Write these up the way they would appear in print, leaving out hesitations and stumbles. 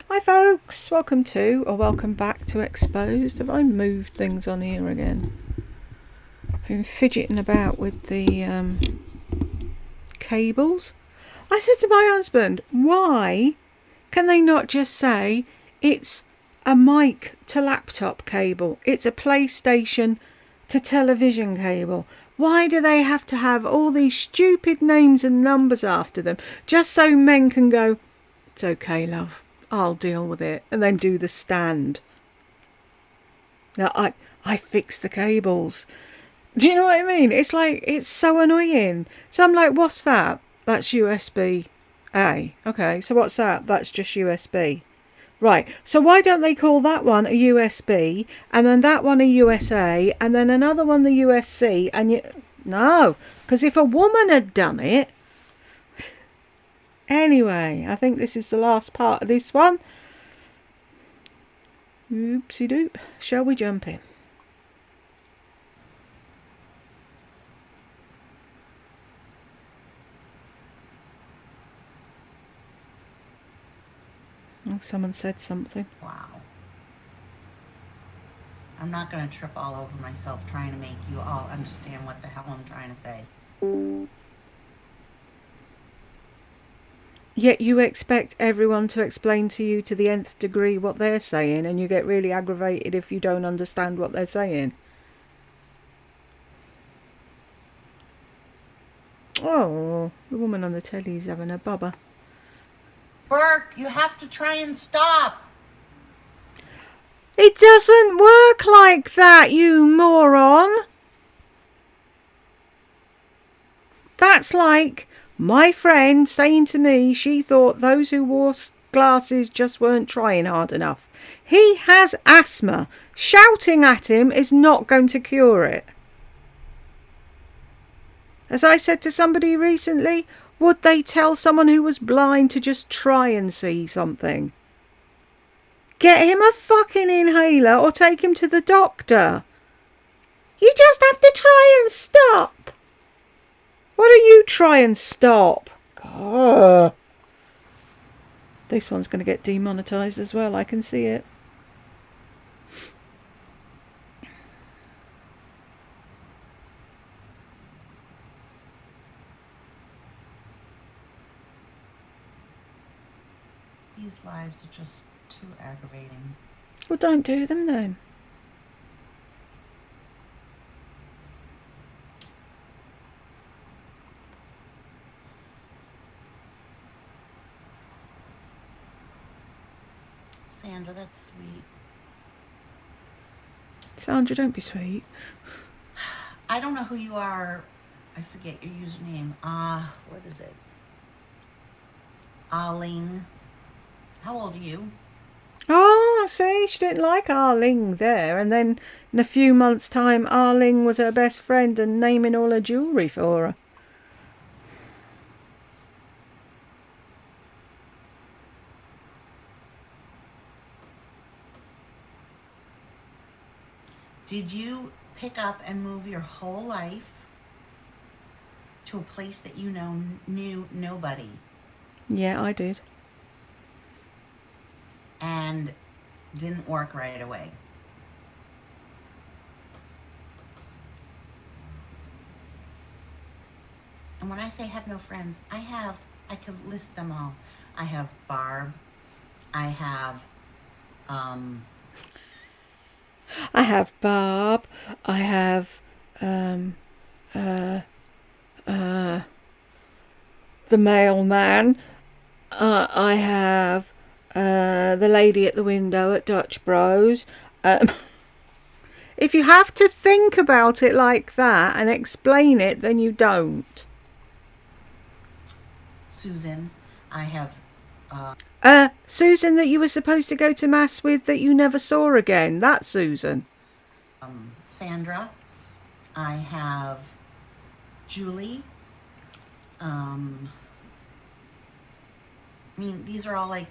Hi folks, welcome to or welcome back to Exposed. Have I moved things on here again? I've been fidgeting about with the cables. I said to my husband, why can they not just say it's a mic to laptop cable, it's a PlayStation to television cable? Why do they have to have all these stupid names and numbers after them just so men can go, it's okay, love, I'll deal with it, and then do the stand? Now, I fix the cables. Do you know what I mean? It's like, it's so annoying. So I'm like, what's that? That's USB A. Okay, so what's that? That's just USB. Right, so why don't they call that one a USB, and then that one a USA, and then another one the USC, and you... No, because if a woman had done it... Anyway, I think this is the last part of this one. Oopsie doop. Shall we jump in? Oh, someone said something. Wow. I'm not going to trip all over myself trying to make you all understand what the hell I'm trying to say. Yet you expect everyone to explain to you to the nth degree what they're saying, and you get really aggravated if you don't understand what they're saying. Oh, the woman on the telly's having a bubba. Burke, you have to try and stop. It doesn't work like that, you moron. That's like my friend saying to me she thought those who wore glasses just weren't trying hard enough. He has asthma. Shouting at him is not going to cure it. As I said to somebody recently, would they tell someone who was blind to just try and see something? Get him a fucking inhaler or take him to the doctor. You just have to try and stop. Why don't you try and stop? God. This one's going to get demonetised as well, I can see it. These lives are just too aggravating. Well, don't do them then. Sandra, that's sweet. Sandra, don't be sweet. I don't know who you are. I forget your username. What is it? Arling. How old are you? Oh, see, she didn't like Arling there, and then in a few months' time Arling was her best friend and naming all her jewellery for her. Did you pick up and move your whole life to a place that you knew nobody? Yeah, I did. And didn't work right away? And when I say have no friends, I could list them all. I have Barb. I have, I have Barb. I have uh, uh, the mailman. I have the lady at the window at Dutch Bros. If you have to think about it like that and explain it, then you don't. Susan. I have, Susan that you were supposed to go to mass with that you never saw again. That's Susan. Sandra. I have Julie. I mean, these are all like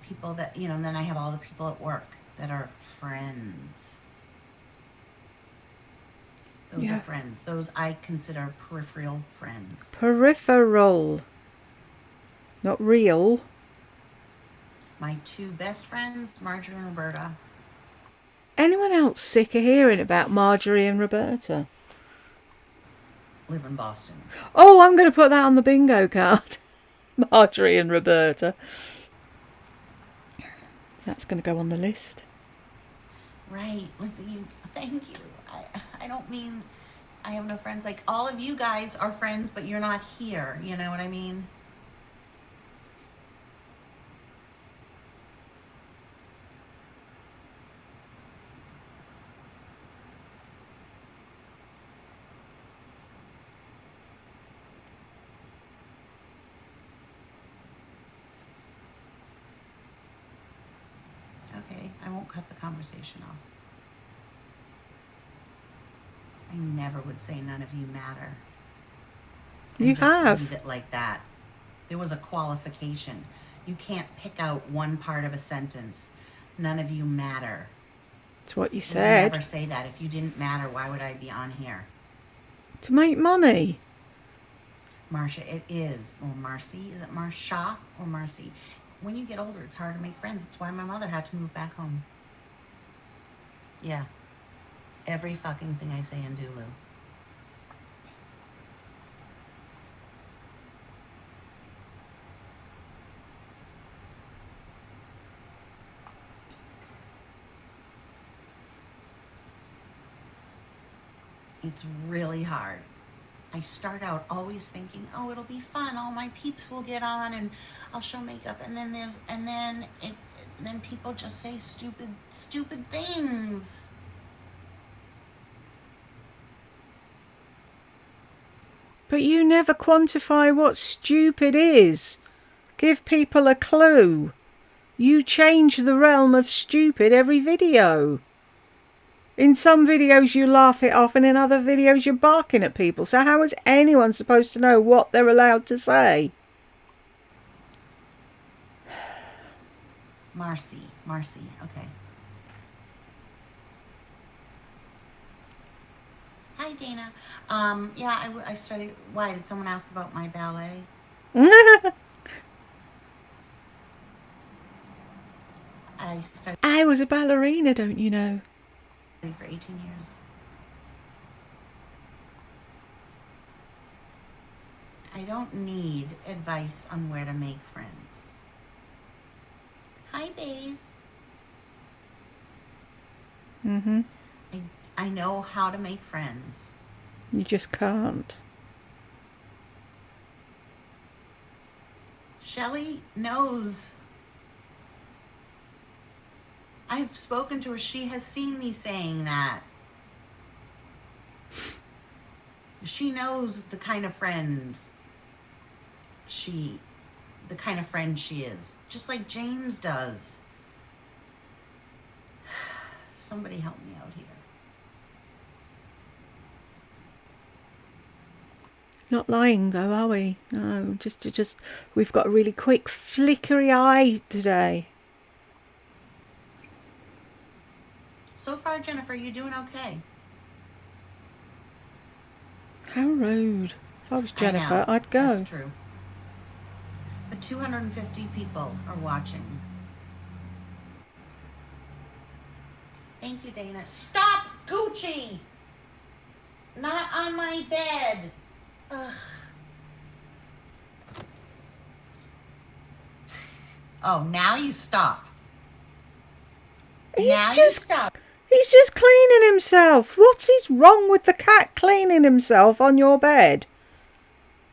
people that, and then I have all the people at work that are friends. Those are friends. Those I consider peripheral friends. Peripheral. Not real. My two best friends, Marjorie and Roberta. Anyone else sick of hearing about Marjorie and Roberta? Live in Boston. Oh, I'm going to put that on the bingo card. Marjorie and Roberta. That's going to go on the list. Right. Thank you. I don't mean I have no friends. Like, all of you guys are friends, but you're not here. You know what I mean? Okay, I won't cut the conversation off. I never would say none of you matter. And You just have. leave it like that. There was a qualification. You can't pick out one part of a sentence. None of you matter. It's what you I would said. never say that. If you didn't matter, why would I be on here? To make money. Marcia, it is. Or Marcy. Is it Marsha or Marcy? When you get older, it's hard to make friends. That's why my mother had to move back home. Yeah. Every fucking thing I say in Dulu. It's really hard. I start out always thinking, oh, it'll be fun. All my peeps will get on and I'll show makeup. And then people just say stupid things. But you never quantify what stupid is. Give people a clue. You change the realm of stupid every video. In some videos you laugh it off and in other videos you're barking at people. So how is anyone supposed to know what they're allowed to say? Marcy, okay. Hi, Dana. Yeah, I studied. Why did someone ask about my ballet? I was a ballerina, don't you know? For 18 years. I don't need advice on where to make friends. Hi, Baze. I know how to make friends. You just can't. Shelly knows. I've spoken to her. She has seen me saying that. She knows the kind of friend she is. Just like James does. Somebody help me out here. Not lying though, are we? No, just we've got a really quick flickery eye today. So far, Jennifer, you doing okay? How rude. If I was Jennifer, I'd go. That's true. But 250 people are watching. Thank you, Dana. Stop, Gucci! Not on my bed. Ugh. Oh, now you stop. He's just cleaning himself. What is wrong with the cat cleaning himself on your bed?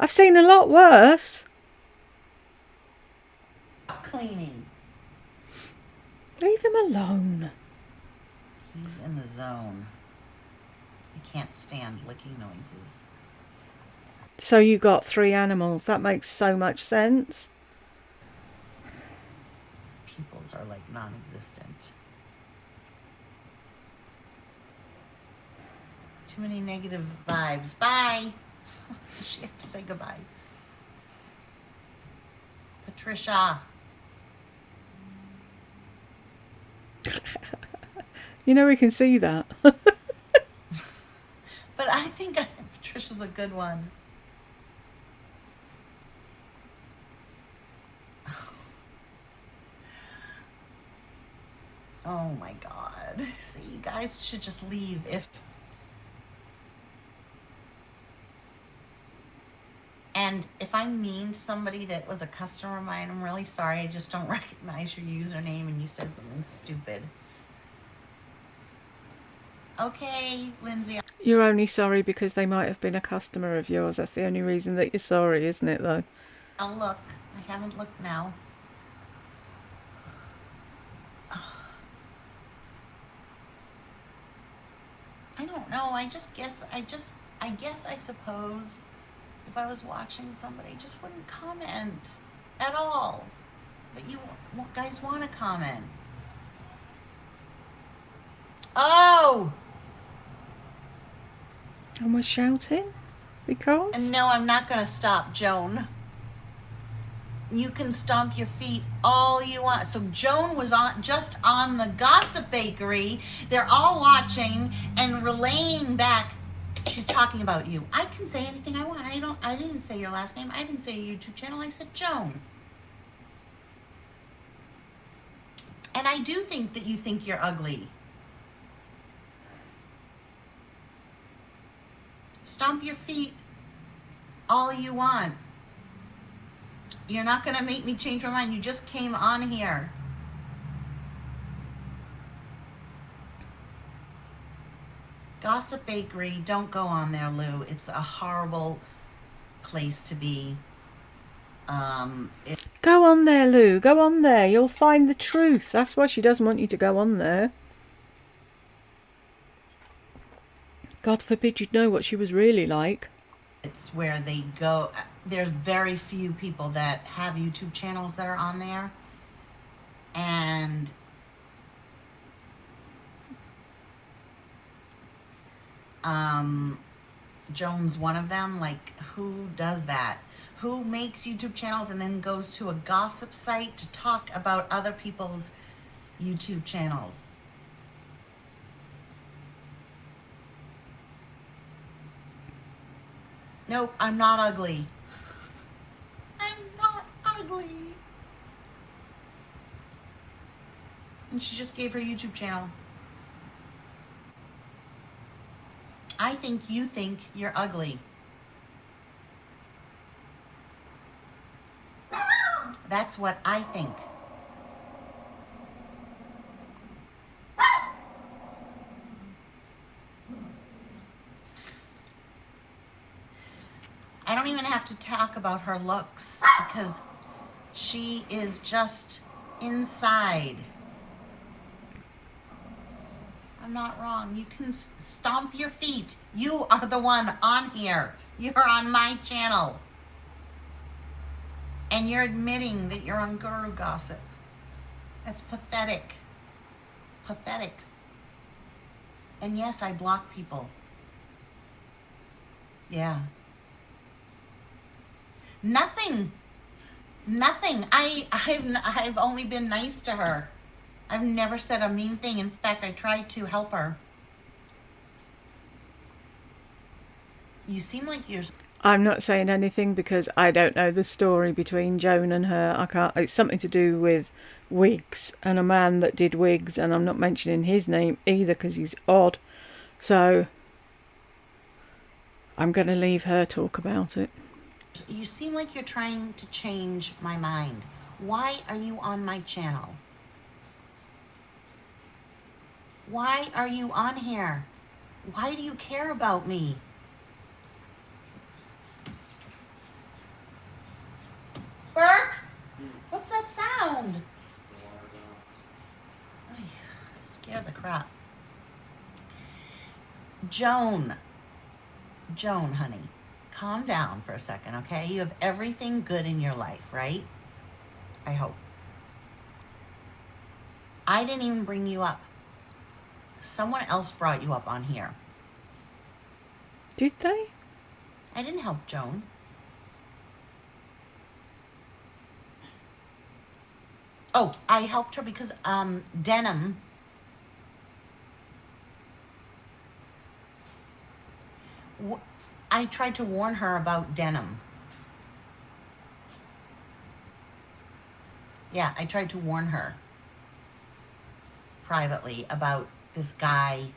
I've seen a lot worse. Cleaning. Leave him alone. He's in the zone. He can't stand licking noises. So you got 3 animals. That makes so much sense. His pupils are like non-existent. Too many negative vibes. Bye. She had to say goodbye. Patricia. You know we can see that. But I think Patricia's a good one. Oh my God. See, you guys should just leave and if I'm mean to somebody that was a customer of mine, I'm really sorry. I just don't recognize your username and you said something stupid. Okay, Lindsay. You're only sorry because they might have been a customer of yours. That's the only reason that you're sorry, isn't it, though? I'll look. I haven't looked now. I don't know. I guess I suppose if I was watching somebody, I just wouldn't comment at all. But you guys want to comment. Oh! And we're shouting? Because? No, I'm not going to stop, Joan. You can stomp your feet all you want. So Joan was just on the Gossip Bakery. They're all watching and relaying back. She's talking about you. I can say anything I want. I didn't say your last name. I didn't say your YouTube channel. I said Joan. And I do think that you think you're ugly. Stomp your feet all you want. You're not going to make me change my mind. You just came on here. Gossip Bakery, don't go on there, Lou. It's a horrible place to be. Go on there, Lou. Go on there. You'll find the truth. That's why she doesn't want you to go on there. God forbid you'd know what she was really like. It's where they go. There's very few people that have YouTube channels that are on there. And Joan's one of them. Like, who does that? Who makes YouTube channels and then goes to a gossip site to talk about other people's YouTube channels? Nope, I'm not ugly. I'm not ugly. And she just gave her YouTube channel. I think you think you're ugly. That's what I think. I don't even have to talk about her looks because she is just inside. I'm not wrong. You can stomp your feet. You are the one on here. You're on my channel. And you're admitting that you're on Guru Gossip. That's pathetic. Pathetic. And yes, I block people. Yeah. Nothing. I've only been nice to her. I've never said a mean thing. In fact, I tried to help her. You seem like you're... I'm not saying anything because I don't know the story between Joan and her. I can't. It's something to do with wigs and a man that did wigs, and I'm not mentioning his name either because he's odd. So I'm going to leave her talk about it. You seem like you're trying to change my mind. Why are you on my channel? Why are you on here? Why do you care about me? Burke? What's that sound? Ay, scared the crap. Joan, honey, calm down for a second, okay? You have everything good in your life, right? I hope. I didn't even bring you up. Someone else brought you up on here. Did they? I didn't help Joan. Oh, I helped her because Denim. I tried to warn her about Denim. Yeah, I tried to warn her. privately about this guy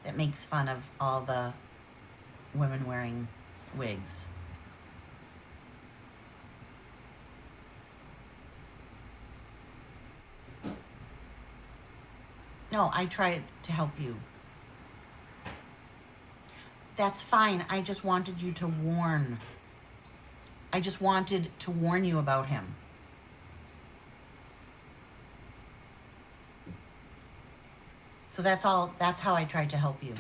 that makes fun of all the women wearing wigs. No, I tried to help you. That's fine. I just wanted you to warn. I just wanted to warn you about him. So that's all. That's how I tried to help you.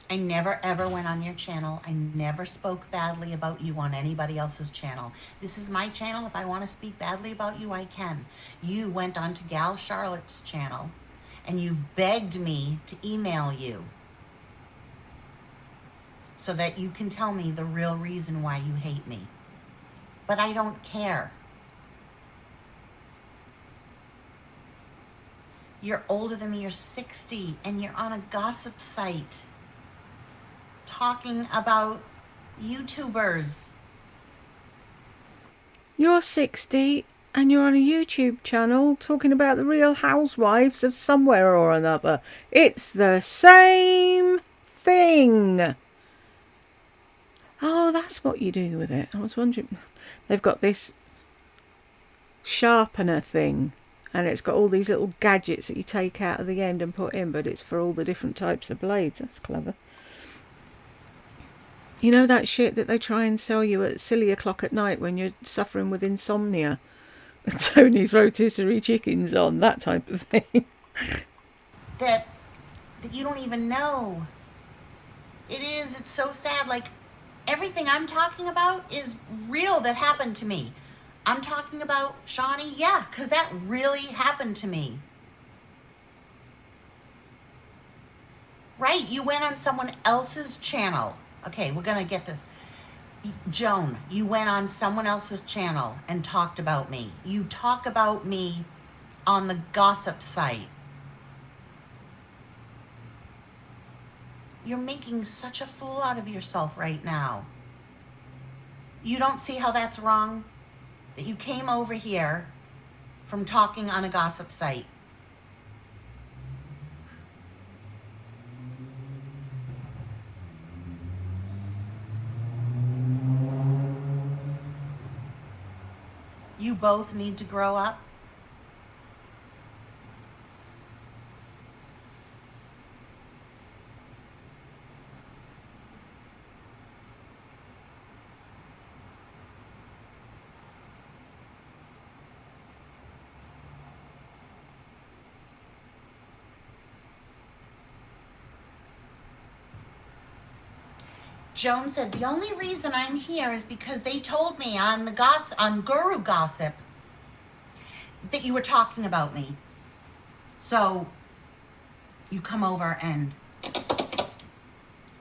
I never ever went on your channel. I never spoke badly about you on anybody else's channel. This is my channel. If I want to speak badly about you, I can. You went on to Gal Charlotte's channel and you've begged me to email you so that you can tell me the real reason why you hate me. But I don't care. You're older than me. You're 60 and you're on a gossip site talking about YouTubers. You're 60 and you're on a YouTube channel talking about the Real Housewives of somewhere or another. It's the same thing. Oh, that's what you do with it. I was wondering. They've got this sharpener thing and it's got all these little gadgets that you take out of the end and put in, but it's for all the different types of blades. That's clever. You know that shit that they try and sell you at silly o'clock at night when you're suffering with insomnia? Tony's rotisserie chickens on, that type of thing. That you don't even know. It's so sad. Like, everything I'm talking about is real that happened to me. I'm talking about Shawnee, yeah, because that really happened to me. Right, you went on someone else's channel. Okay, we're going to get this. Joan, you went on someone else's channel and talked about me. You talk about me on the gossip site. You're making such a fool out of yourself right now. You don't see how that's wrong? That you came over here from talking on a gossip site. You both need to grow up. Joan said, the only reason I'm here is because they told me on the on Guru Gossip that you were talking about me. So you come over and...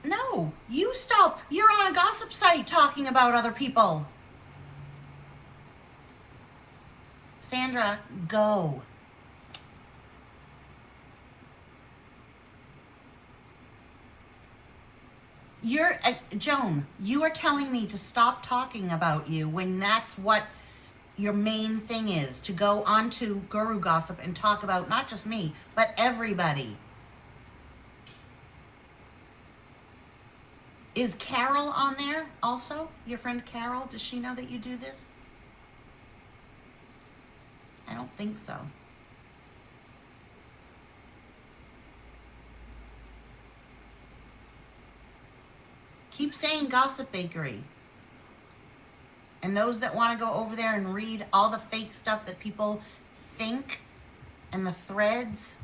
No, you stop. You're on a gossip site talking about other people. Sandra, go. Joan, you are telling me to stop talking about you when that's what your main thing is, to go onto Guru Gossip and talk about not just me, but everybody. Is Carol on there also? Your friend Carol, does she know that you do this? I don't think so. Keep saying Gossip Bakery. And those that want to go over there and read all the fake stuff that people think and the threads,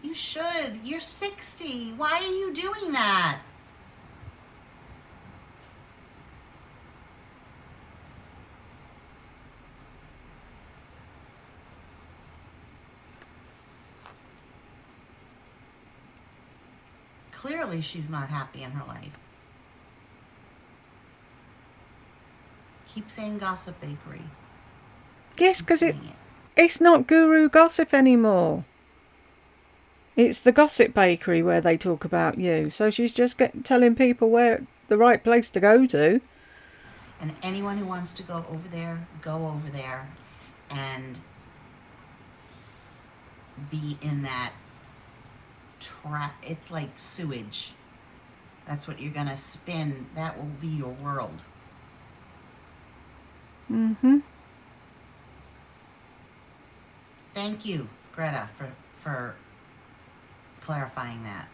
you should. You're 60. Why are you doing that? Clearly, she's not happy in her life. Keep saying Gossip Bakery. Yes, because it's not Guru Gossip anymore. It's the Gossip Bakery where they talk about you. So she's just telling people where the right place to go to. And anyone who wants to go over there and be in that trap. It's like sewage. That's what you're going to spin. That will be your world. Mm-hmm. Thank you, Greta, for clarifying that.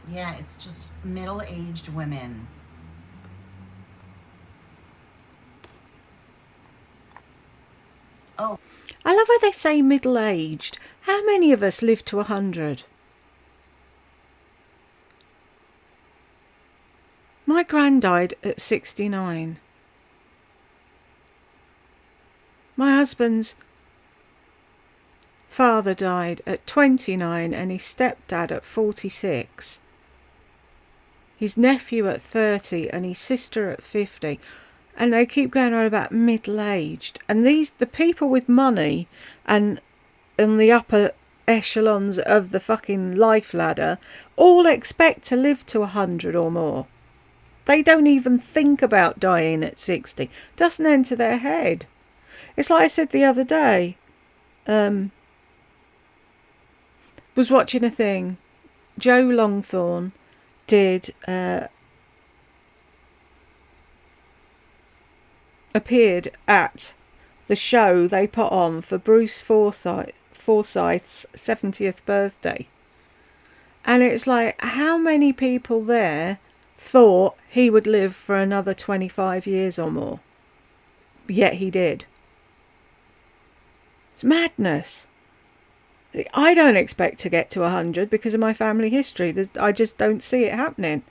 Yeah, it's just middle-aged women. Oh, I love how they say middle-aged. How many of us live to 100? My gran died at 69. My husband's father died at 29 and his stepdad at 46. His nephew at 30 and his sister at 50. And they keep going on about middle-aged. And the people with money and the upper echelons of the fucking life ladder all expect to live to 100 or more. They don't even think about dying at 60. Doesn't enter their head. It's like I said the other day. Was watching a thing. Joe Longthorne did appeared at the show they put on for Bruce Forsyth's 70th birthday. And it's like, how many people there thought he would live for another 25 years or more? Yet he did. It's madness. I don't expect to get to 100 because of my family history. I just don't see it happening.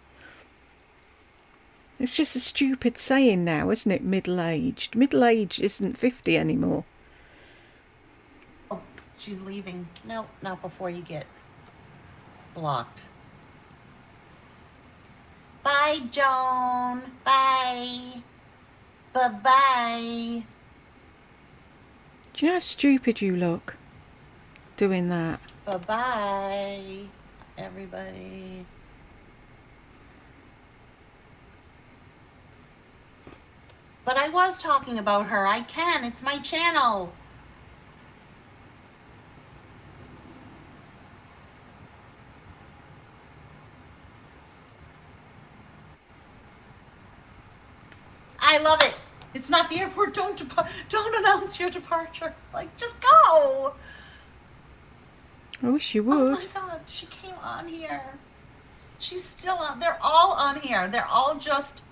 It's just a stupid saying now, isn't it? Middle-aged. Middle-aged isn't 50 anymore. oh, she's leaving. No, not before you get blocked. Bye, Joan. Bye. Bye-bye. Do you know how stupid you look doing that? Bye-bye, everybody. But I was talking about her. I can. It's my channel. I love it. It's not the airport. Don't announce your departure. Like, just go. I wish you Oh would. my God, she came on here. She's still on. They're all on here. They're all just.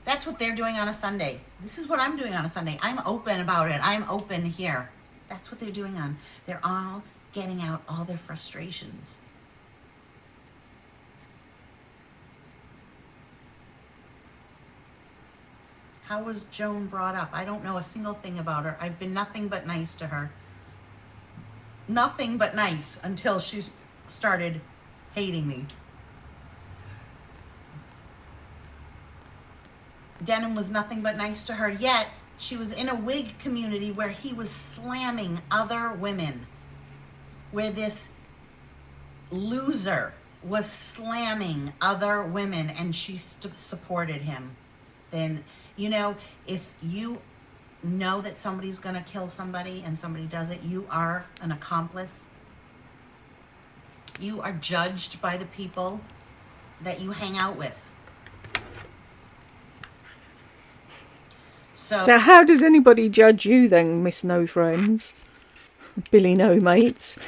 That's what they're doing on a Sunday. This is what I'm doing on a Sunday. I'm open about it. I'm open here. That's what they're doing on. They're all getting out all their frustrations. How was Joan brought up? I don't know a single thing about her. I've been nothing but nice to her. Nothing but nice until she started hating me. Denham was nothing but nice to her, yet she was in a wig community where he was slamming other women, where this loser was slamming other women, and she supported him. Then, you know, if you know that somebody's going to kill somebody and somebody does it, you are an accomplice. You are judged by the people that you hang out with. So how does anybody judge you then, Miss No Friends? Billy No Mates?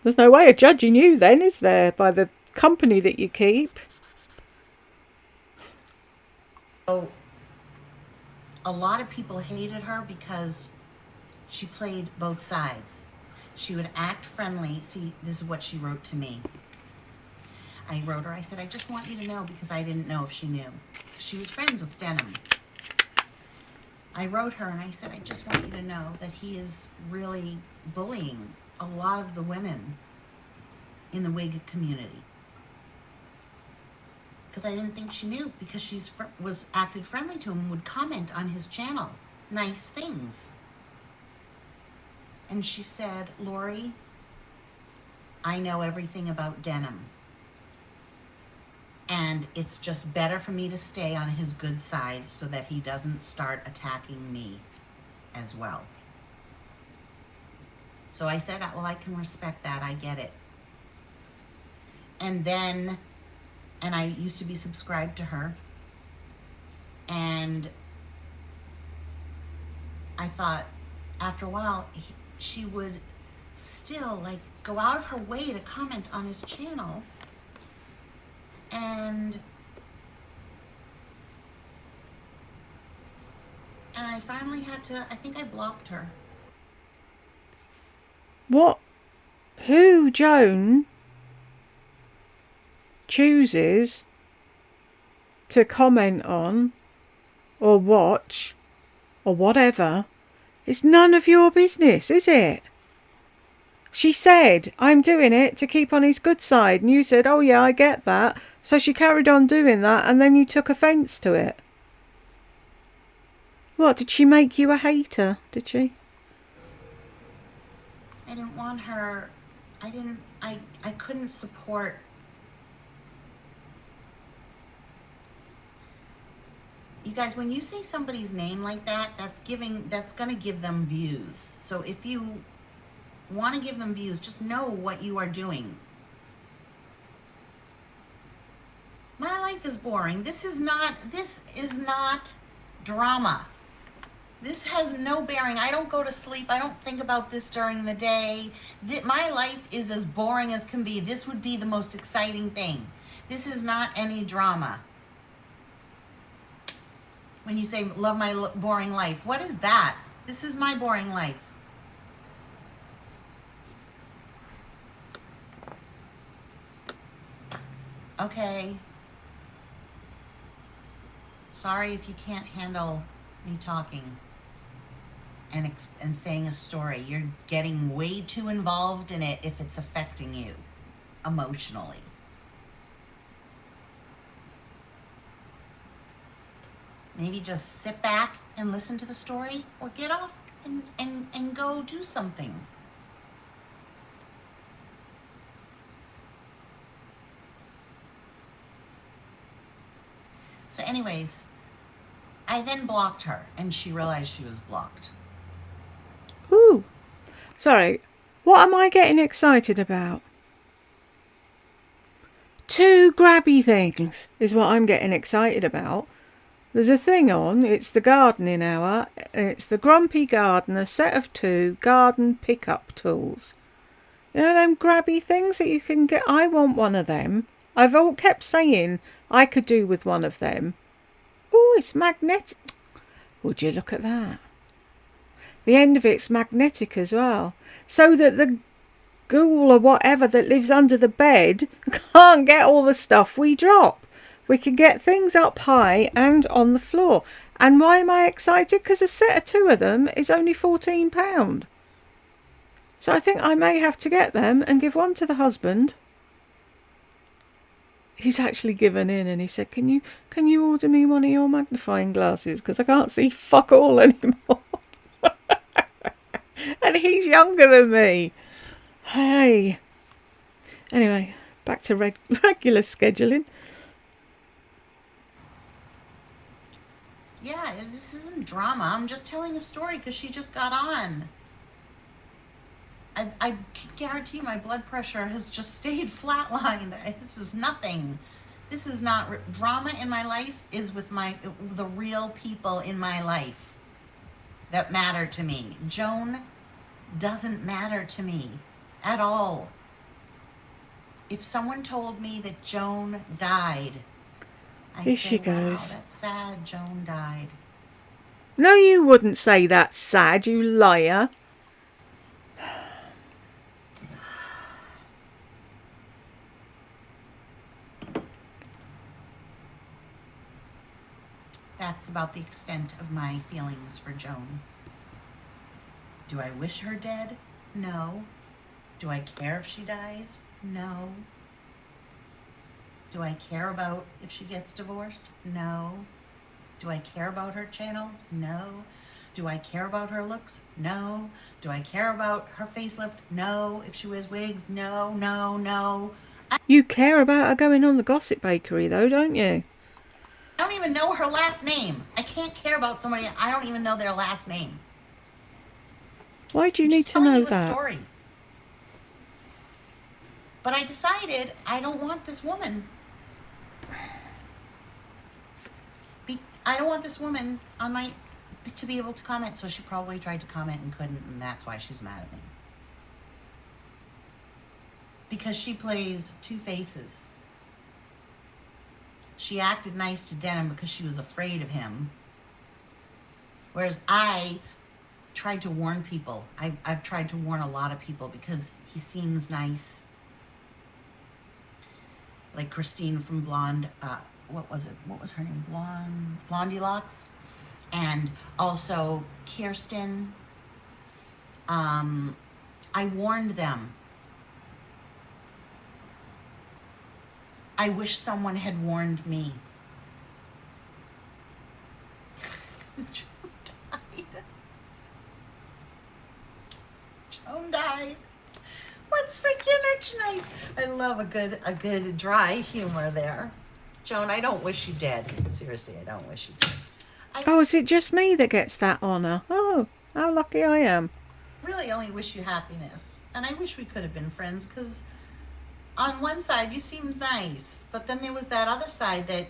There's no way of judging you then, is there? By the company that you keep? So a lot of people hated her because she played both sides. She would act friendly. See, this is what she wrote to me. I wrote her, I said, I just want you to know, because I didn't know if she knew. She was friends with Denham. I wrote her and I said, I just want you to know that he is really bullying a lot of the women in the wig community. because I didn't think she knew, because was acted friendly to him, would comment on his channel, nice things. And she said, Lori, I know everything about denim. And it's just better for me to stay on his good side so that he doesn't start attacking me as well. So I said, well, I can respect that. I get it. And I used to be subscribed to her. And I thought after a while, she would still like go out of her way to comment on his channel. And I finally had to, I think I blocked her. What? Who, Joan, chooses to comment on or watch or whatever, it's none of your business, is it? She said, I'm doing it to keep on his good side. And you said, oh yeah, I get that. So she carried on doing that, and then you took offence to it. What, did she make you a hater, did she? I didn't want her, I couldn't support. You guys, when you say somebody's name like that, that's going to give them views. So if you want to give them views, just know what you are doing. My life is boring. This is not drama. This has no bearing. I don't go to sleep. I don't think about this during the day. My life is as boring as can be. This would be the most exciting thing. This is not any drama. When you say, love my boring life, what is that? This is my boring life. Okay. Sorry if you can't handle me talking and saying a story. You're getting way too involved in it if it's affecting you emotionally. Maybe just sit back and listen to the story, or get off and go do something. So anyways, I then blocked her, and she realized she was blocked. Ooh. Sorry, what am I getting excited about? Two grabby things is what I'm getting excited about. There's a thing on, it's the gardening hour, it's the Grumpy Gardener set of 2 garden pickup tools. You know them grabby things that you can get? I want one of them. I've all kept saying I could do with one of them. Oh, it's magnetic. Would you look at that? The end of it's magnetic as well, so that the ghoul or whatever that lives under the bed can't get all the stuff we drop. We can get things up high and on the floor. And why am I excited? Because a set of 2 of them is only £14. So I think I may have to get them and give one to the husband. He's actually given in, and he said, can you order me one of your magnifying glasses? Because I can't see fuck all anymore. And he's younger than me. Hey. Anyway, back to regular scheduling. Yeah, this isn't drama. I'm just telling a story because she just got on. I guarantee you my blood pressure has just stayed flatlined. This is nothing. This is not drama in my life. Is with the real people in my life that matter to me. Joan doesn't matter to me at all. If someone told me that Joan died, Here she goes. Wow, that's sad. Joan died. No, you wouldn't say that's sad, you liar. That's about the extent of my feelings for Joan. Do I wish her dead? No. Do I care if she dies? No. Do I care about if she gets divorced? No. Do I care about her channel? No. Do I care about her looks? No. Do I care about her facelift? No. If she wears wigs? No, no, no. You care about her going on the Gossip Bakery, though, don't you? I don't even know her last name. I can't care about somebody I don't even know their last name. Why do you I'm need just to telling know you a that? story. But I decided I don't want this woman. I don't want this woman on my to be able to comment. So she probably tried to comment and couldn't, and that's why she's mad at me. Because she plays two faces. She acted nice to Denim because she was afraid of him. Whereas I tried to warn people. I've tried to warn a lot of people because he seems nice. Like Christine from Blonde, what was it? What was her name? Blondie Locks. And also Kirsten. I warned them. I wish someone had warned me. Joan died. What's for dinner tonight? I love a good dry humor there. Joan, I don't wish you dead. Seriously, I don't wish you dead. Oh, is it just me that gets that honour? Oh, how lucky I am. Really only wish you happiness. And I wish we could have been friends because on one side you seemed nice, but then there was that other side that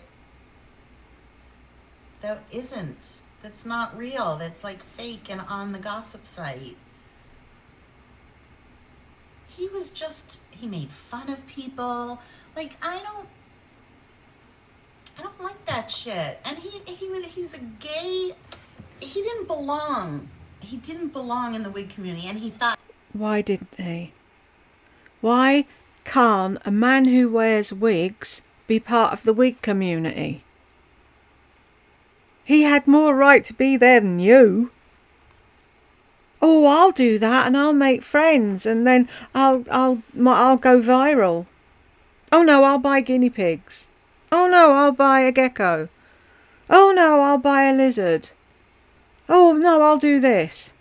isn't. That's not real. That's like fake and on the gossip site. He made fun of people. Like I don't like that shit. And he's a gay. He didn't belong. He didn't belong in the wig community, and he thought. Why didn't he? Why can't a man who wears wigs be part of the wig community? He had more right to be there than you. Oh, I'll do that and I'll make friends and then I'll go viral. Oh no, I'll buy guinea pigs. Oh no, I'll buy a gecko. Oh no, I'll buy a lizard. Oh no, I'll do this.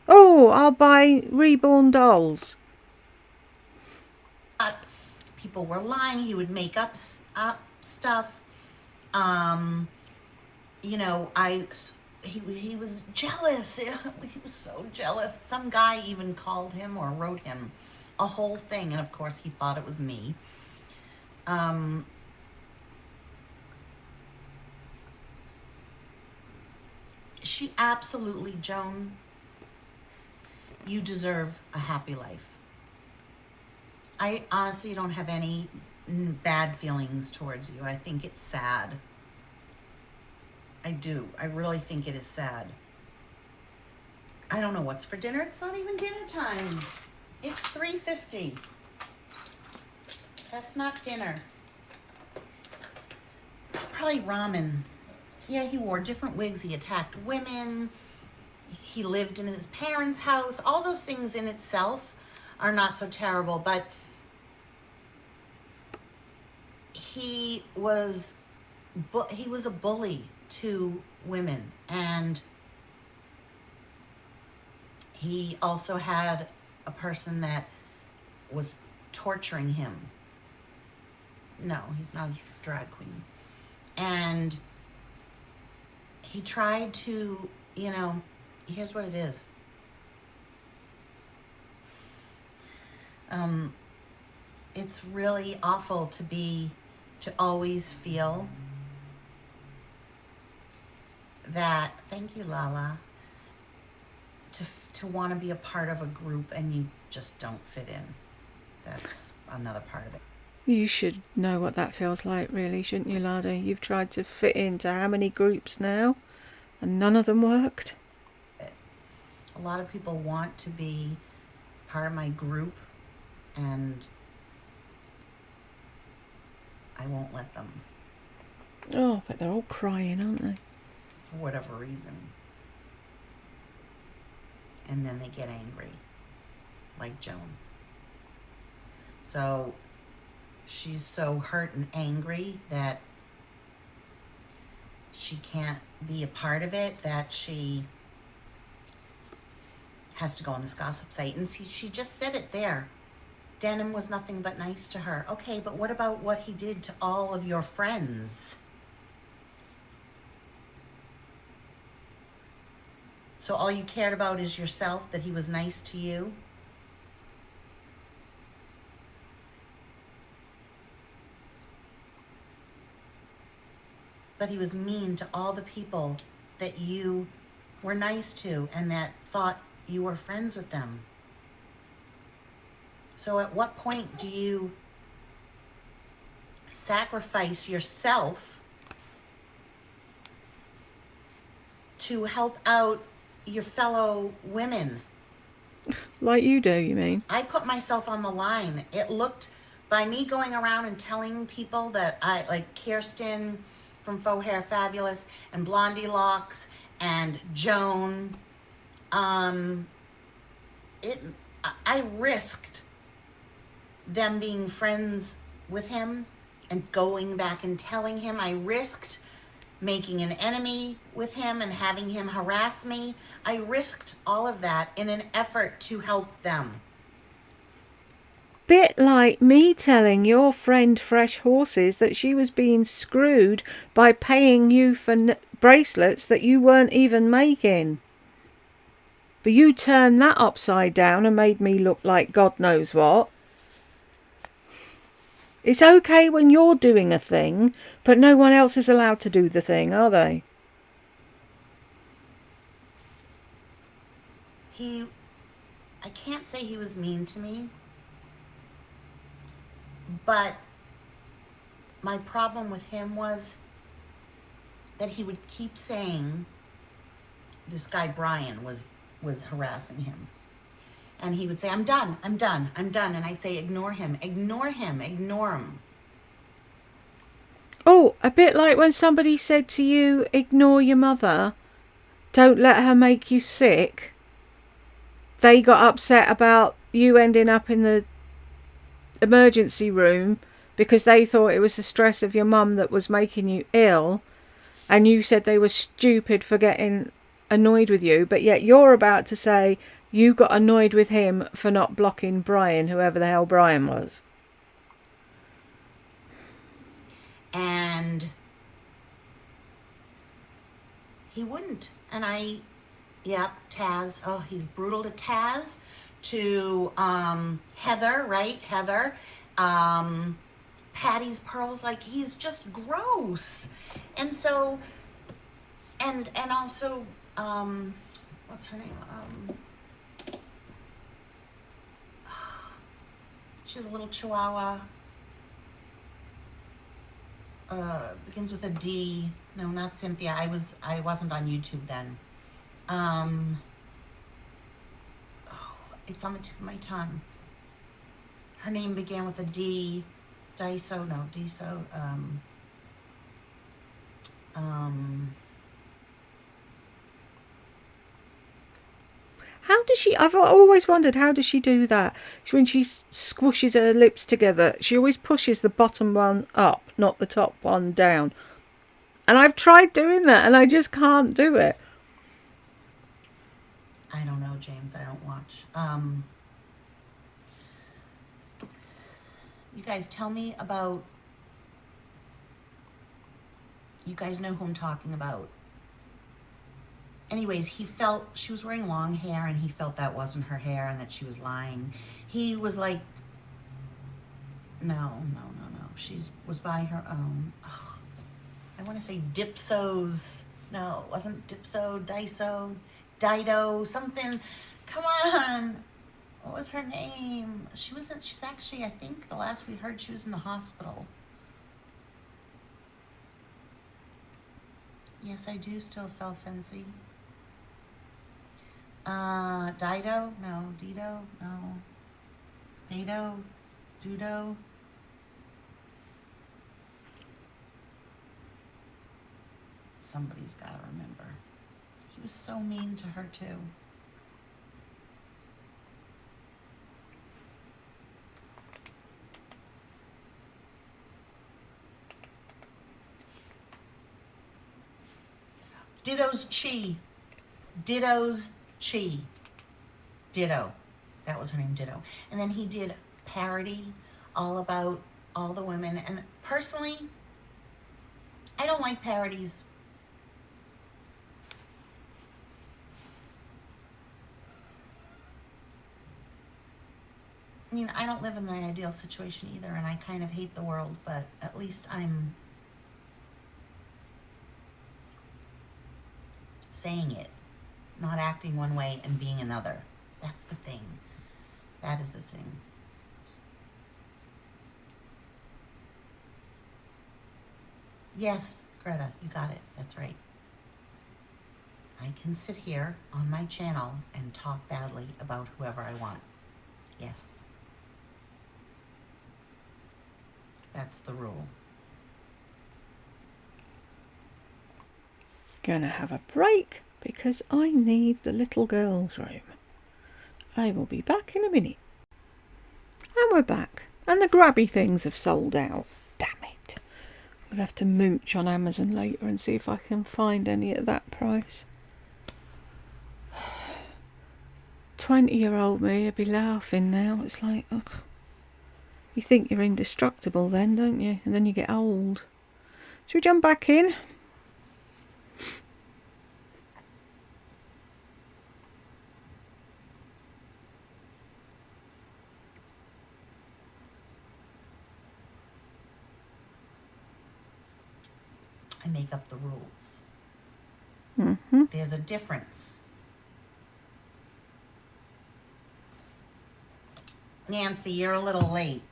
Oh, I'll buy reborn dolls. People were lying. He would make up stuff. He was jealous. He was so jealous. Some guy even called him or wrote him a whole thing, and of course he thought it was me. She absolutely, Joan, you deserve a happy life. I honestly don't have any bad feelings towards you. I think it's sad. I do. I really think it is sad. I don't know what's for dinner. It's not even dinner time. It's 3:50. That's not dinner. Probably ramen. Yeah, he wore different wigs. He attacked women. He lived in his parents' house. All those things in itself are not so terrible, but he was a bully to women, and he also had a person that was torturing him. No, he's not a drag queen. And he tried to, here's what it is. It's really awful to always feel that, thank you, Lala, to want to be a part of a group and you just don't fit in. That's another part of it. You should know what that feels like, really, shouldn't you, Lada? You've tried to fit into how many groups now, and none of them worked? A lot of people want to be part of my group, and I won't let them. Oh, but they're all crying, aren't they? For whatever reason. And then they get angry, like Joan. So she's so hurt and angry that she can't be a part of it, that she has to go on this gossip site. And see, she just said it there. Denham was nothing but nice to her. Okay, but what about what he did to all of your friends? So all you cared about is yourself, that he was nice to you? But he was mean to all the people that you were nice to and that thought you were friends with them. So at what point do you sacrifice yourself to help out your fellow women? Like you do, you mean? I put myself on the line. It looked, by me going around and telling people that I, like Kirsten from Faux Hair Fabulous and Blondie Locks and Joan, I risked them being friends with him and going back and telling him. I risked making an enemy with him and having him harass me. I risked all of that in an effort to help them. Bit like me telling your friend Fresh Horses that she was being screwed by paying you for bracelets that you weren't even making. But you turned that upside down and made me look like God knows what. It's okay when you're doing a thing, but no one else is allowed to do the thing, are they? I can't say he was mean to me, but my problem with him was that he would keep saying this guy Brian was harassing him. And he would say, I'm done. And I'd say, ignore him. Oh, a bit like when somebody said to you, ignore your mother, don't let her make you sick. They got upset about you ending up in the emergency room because they thought it was the stress of your mum that was making you ill, and you said they were stupid for getting annoyed with you, but yet you're about to say you got annoyed with him for not blocking Brian, whoever the hell Brian was. And he wouldn't. And Taz, oh, he's brutal to Taz, to Heather, right? Heather. Patty's Pearls, like, he's just gross. And so, and also, what's her name? She's a little chihuahua. Begins with a D. No, not Cynthia. I wasn't on YouTube then. It's on the tip of my tongue. Her name began with a D. Diso. How does she? I've always wondered, how does she do that? When she squishes her lips together, she always pushes the bottom one up, not the top one down. And I've tried doing that, and I just can't do it. I don't know, James. I don't watch. You guys tell me about. You guys know who I'm talking about. Anyways, he felt she was wearing long hair, and he felt that wasn't her hair and that she was lying. He was like, no. She was by her own. Oh, I want to say Dipso's. No, it wasn't Dipso, Dido, something. Come on. What was her name? She's actually, I think the last we heard, she was in the hospital. Yes, I do still sell Scentsy. Dido? No. Dido? No. Dido? Dudo? Somebody's got to remember. He was so mean to her, too. Ditto's Chi. Ditto's Chi. Ditto. That was her name, Ditto. And then he did parody all about all the women. And personally, I don't like parodies. I mean, I don't live in the ideal situation either, and I kind of hate the world, but at least I'm saying it, not acting one way and being another. That's the thing. That is the thing. Yes, Greta, you got it. That's right. I can sit here on my channel and talk badly about whoever I want. Yes. That's the rule. Gonna have a break because I need the little girl's room. I will be back in a minute. And we're back. And the grabby things have sold out. Damn it. I'm gonna have to mooch on Amazon later and see if I can find any at that price. 20-year-old me would be laughing now. It's like, ugh. You think you're indestructible then, don't you? And then you get old. Should we jump back in? I make up the rules. Mm-hmm. There's a difference. Nancy, you're a little late.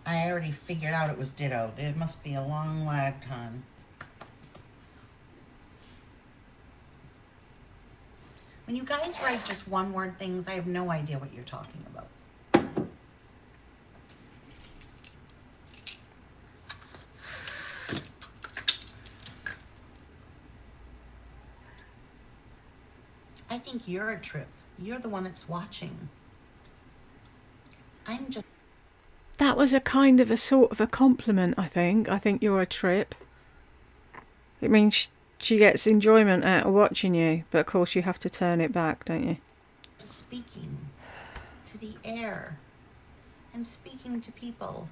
I already figured out it was Ditto. There must be a long lag time. When you guys write just one word things, I have no idea what you're talking about. I think you're a trip. You're the one that's watching. I'm just... That was a kind of a sort of a compliment, I think. I think you're a trip. It means she gets enjoyment out of watching you, but of course you have to turn it back, don't you? Speaking to the air. I'm speaking to people.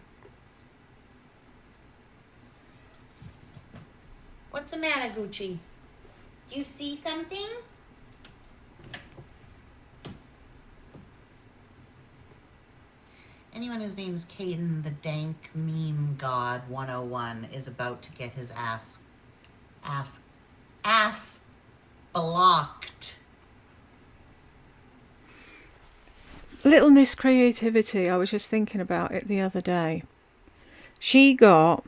What's the matter, Gucci? You see something? Anyone whose name's Caden, the dank meme god 101, is about to get his ass blocked. Little Miss Creativity, I was just thinking about it the other day. She got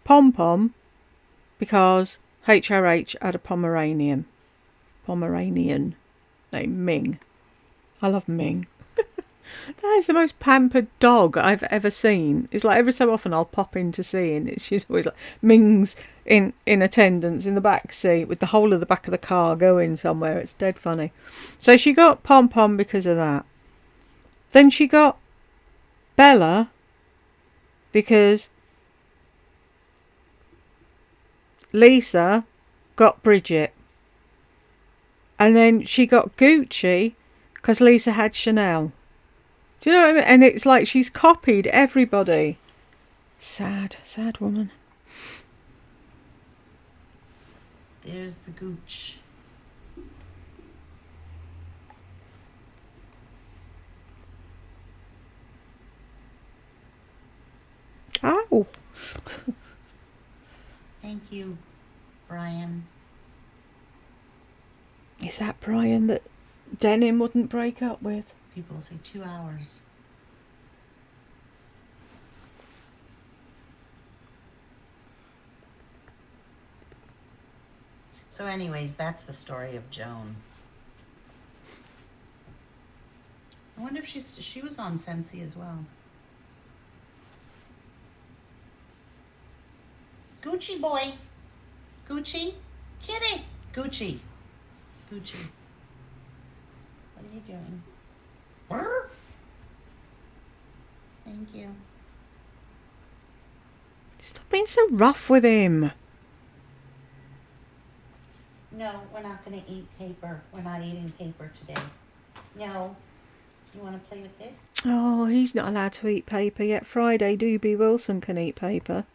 pom-pom because HRH had a Pomeranian named Ming. I love Ming. That is the most pampered dog I've ever seen. It's like every so often I'll pop in to see, and she's always like, Ming's in attendance in the back seat with the whole of the back of the car going somewhere. It's dead funny. So she got Pom-Pom because of that. Then she got Bella because Lisa got Bridget. And then she got Gucci because Lisa had Chanel. Do you know what I mean? And it's like she's copied everybody. Sad woman. There's the gooch. Ow. Thank you, Brian. Is that Brian that Denim wouldn't break up with? People say 2 hours. So anyways, that's the story of Joan. I wonder if she was on Sensi as well. Gucci boy. Gucci. Kitty. Gucci. Gucci. What are you doing? Burr? Thank you. Stop being so rough with him. No, No, we're not going to eat paper. We're not eating paper today. No. You want to play with this? Oh, he's not allowed to eat paper yet. Friday, Doobie Wilson can eat paper.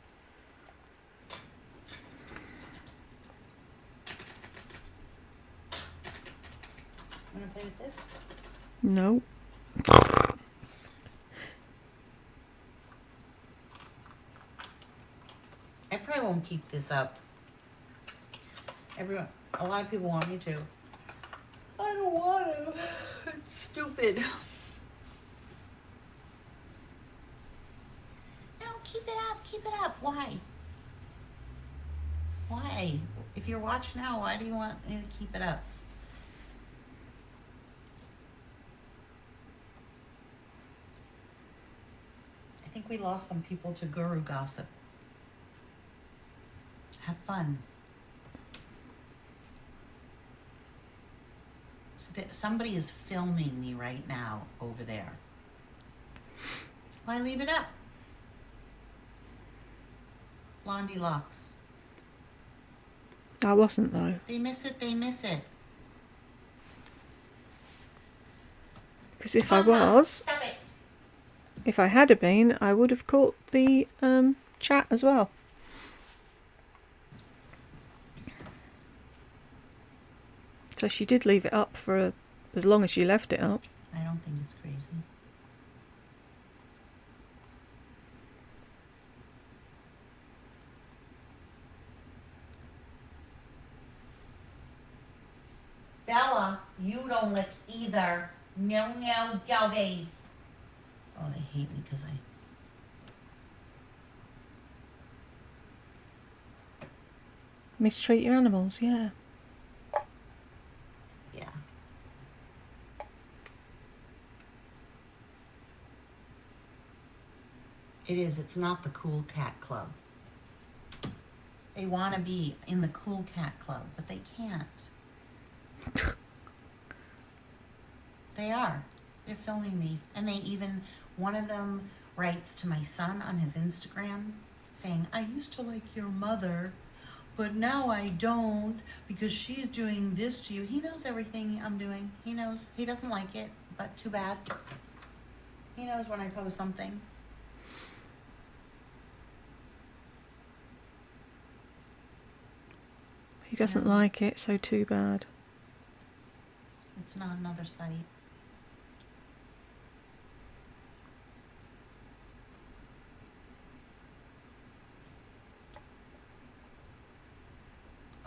Want to play with this? No. I probably won't keep this up. A lot of people want me to. I don't want to. It's stupid. No, keep it up. Keep it up. Why? Why? If you're watching now, why do you want me to keep it up? I think we lost some people to guru gossip. Have fun. Somebody is filming me right now over there. Why leave it up? Blondie locks. I wasn't, though. They miss it, they miss it. Because if I was, Stop it. if I had have been, I would have caught the chat as well. So she did leave it up for as long as she left it up. I don't think it's crazy. Bella, you don't lick either. No, no, doggies. Oh, they hate me because I... Mistreat your animals, yeah. Yeah. It is. It's not the cool cat club. They want to be in the cool cat club, but they can't. They are. They're filming me. And they even, one of them writes to my son on his Instagram saying, I used to like your mother, but now I don't because she's doing this to you. He knows everything I'm doing. He knows. He doesn't like it, but too bad. He knows when I post something. He doesn't like it, so too bad. It's not another site.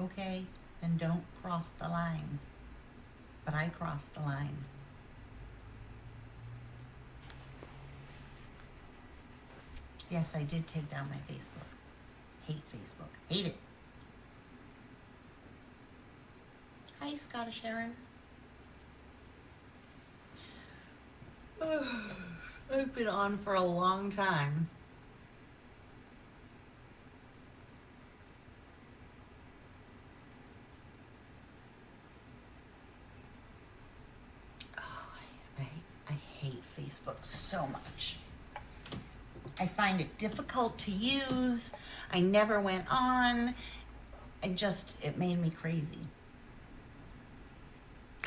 Okay, then don't cross the line. But I crossed the line. Yes, I did take down my Facebook. Hate Facebook. Hate it. Hi, Scottish Erin. I've been on for a long time. Oh, I hate Facebook so much. I find it difficult to use. I never went on. It made me crazy.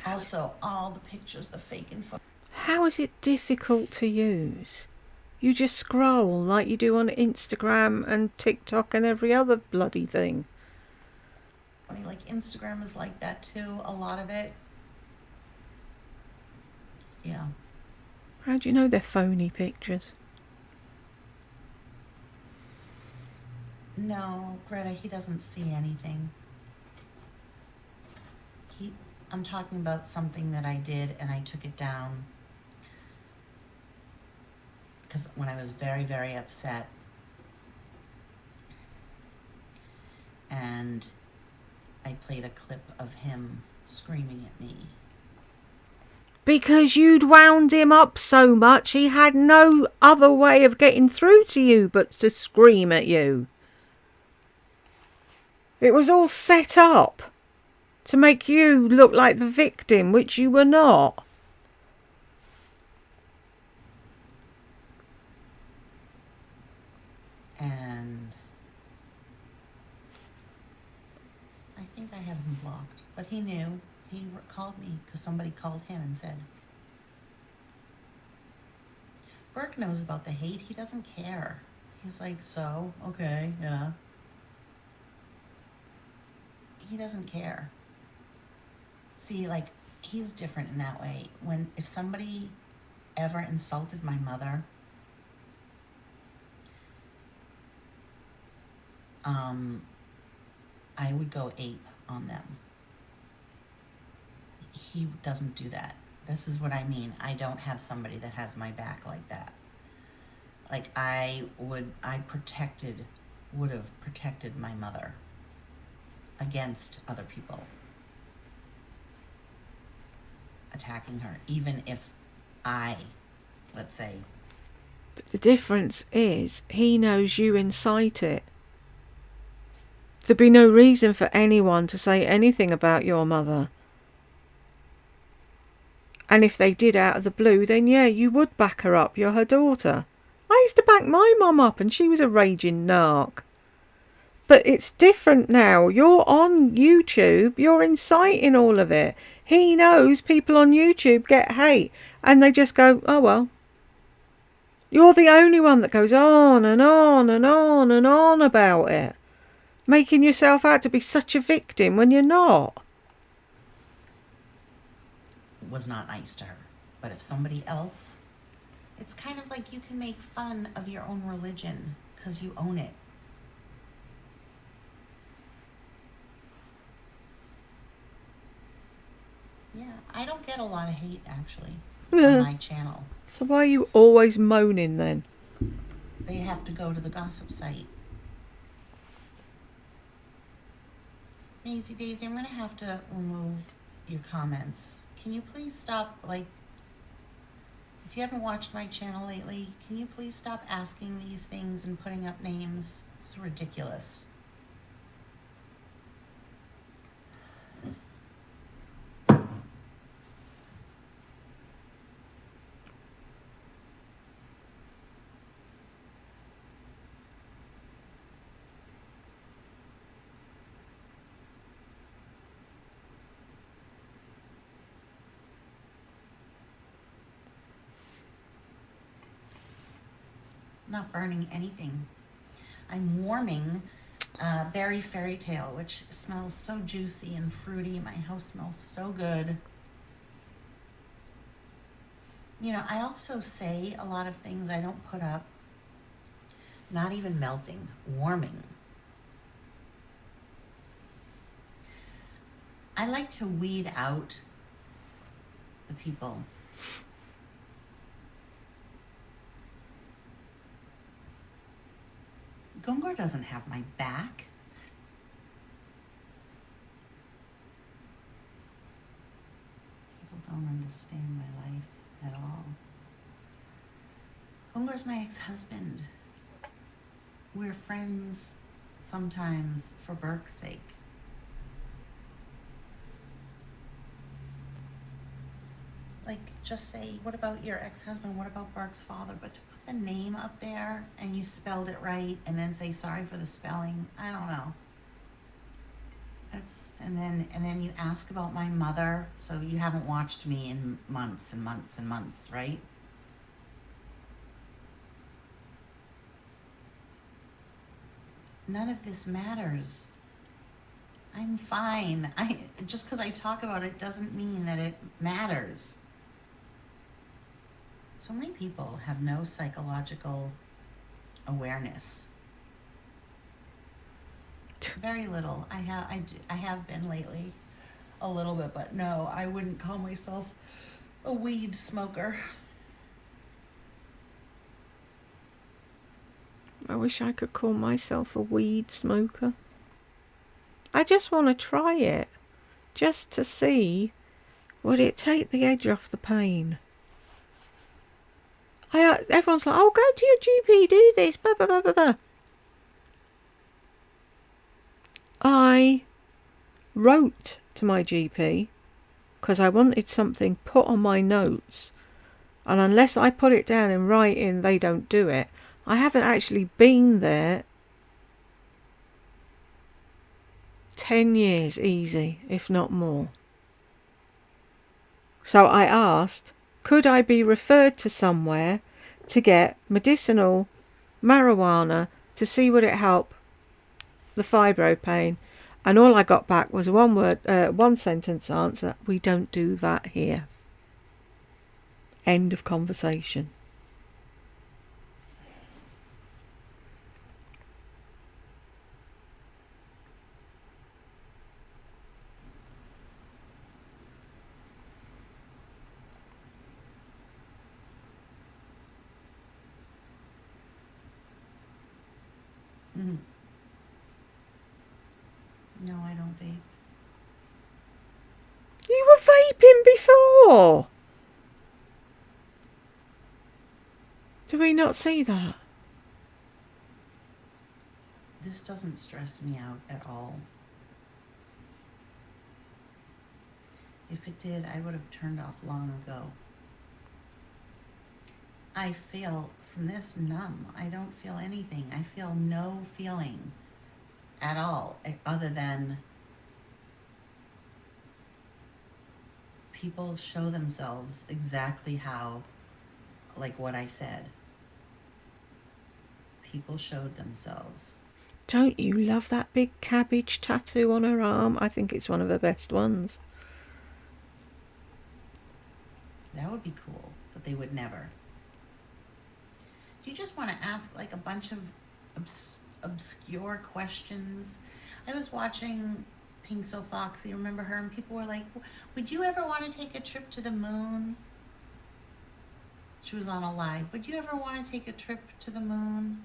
Also, all the pictures, the fake info. How is it difficult to use? You just scroll like you do on Instagram and TikTok and every other bloody thing. Like Instagram is like that too, a lot of it. Yeah. How do you know they're phony pictures? No, Greta, he doesn't see anything. I'm talking about something that I did and I took it down. Because when I was very, very upset. And I played a clip of him screaming at me. Because you'd wound him up so much, he had no other way of getting through to you but to scream at you. It was all set up to make you look like the victim, which you were not. And I think I have had him blocked, but he knew. He called me because somebody called him and said, Burke knows about the hate. He doesn't care. He's like, so, okay, yeah. He doesn't care. See, like, he's different in that way. If somebody ever insulted my mother, I would go ape on them. He doesn't do that. This is what I mean. I don't have somebody that has my back like that. Like would have protected my mother against other people attacking her, even if let's say. But the difference is he knows you incite it. There'd be no reason for anyone to say anything about your mother. And if they did out of the blue, then yeah, you would back her up. You're her daughter. I used to back my mum up and she was a raging narc. But it's different now. You're on YouTube. You're inciting all of it. He knows people on YouTube get hate and they just go, oh well. You're the only one that goes on and on and on and on about it, making yourself out to be such a victim when you're not. Was not nice to her. But if somebody else, it's kind of like you can make fun of your own religion because you own it. Yeah, I don't get a lot of hate actually on my channel. So why are you always moaning then? They have to go to the gossip site. Maisie Daisy, I'm going to have to remove your comments. Can you please stop, like, if you haven't watched my channel lately, can you please stop asking these things and putting up names? It's ridiculous. Not burning anything. I'm warming berry fairy tale, which smells so juicy and fruity. My house smells so good. You know, I also say a lot of things I don't put up. Not even melting, warming. I like to weed out the people. Gungor doesn't have my back. People don't understand my life at all. Gungor's my ex-husband. We're friends sometimes for Burke's sake. Like, just say, what about your ex-husband? What about Burke's father? But to put the name up there and you spelled it right and then say sorry for the spelling, I don't know. And then you ask about my mother, so you haven't watched me in months and months and months, right? None of this matters. I'm fine. Just because I talk about it doesn't mean that it matters. So many people have no psychological awareness. Very little. I have been lately, a little bit, but no, I wouldn't call myself a weed smoker. I wish I could call myself a weed smoker. I just want to try it, just to see, would it take the edge off the pain? Everyone's like, oh, go to your GP, do this, blah, blah, blah, blah, blah. I wrote to my GP because I wanted something put on my notes, and unless I put it down in writing, they don't do it. I haven't actually been there 10 years easy, if not more. So I asked, could I be referred to somewhere to get medicinal marijuana to see would it help the fibro pain? And all I got back was one sentence answer: we don't do that here. End of conversation. Mm. No, I don't vape. You were vaping before. Do we not see that? This doesn't stress me out at all. If it did, I would have turned off long ago. I feel from this numb. I don't feel anything. I feel no feeling at all, other than people show themselves exactly how, like what I said. People showed themselves. Don't you love that big cabbage tattoo on her arm? I think it's one of her best ones. That would be cool, but they would never. Do you just want to ask like a bunch of obscure questions? I was watching Pink So Foxy, remember her? And people were like, would you ever want to take a trip to the moon? She was on a live. Would you ever want to take a trip to the moon?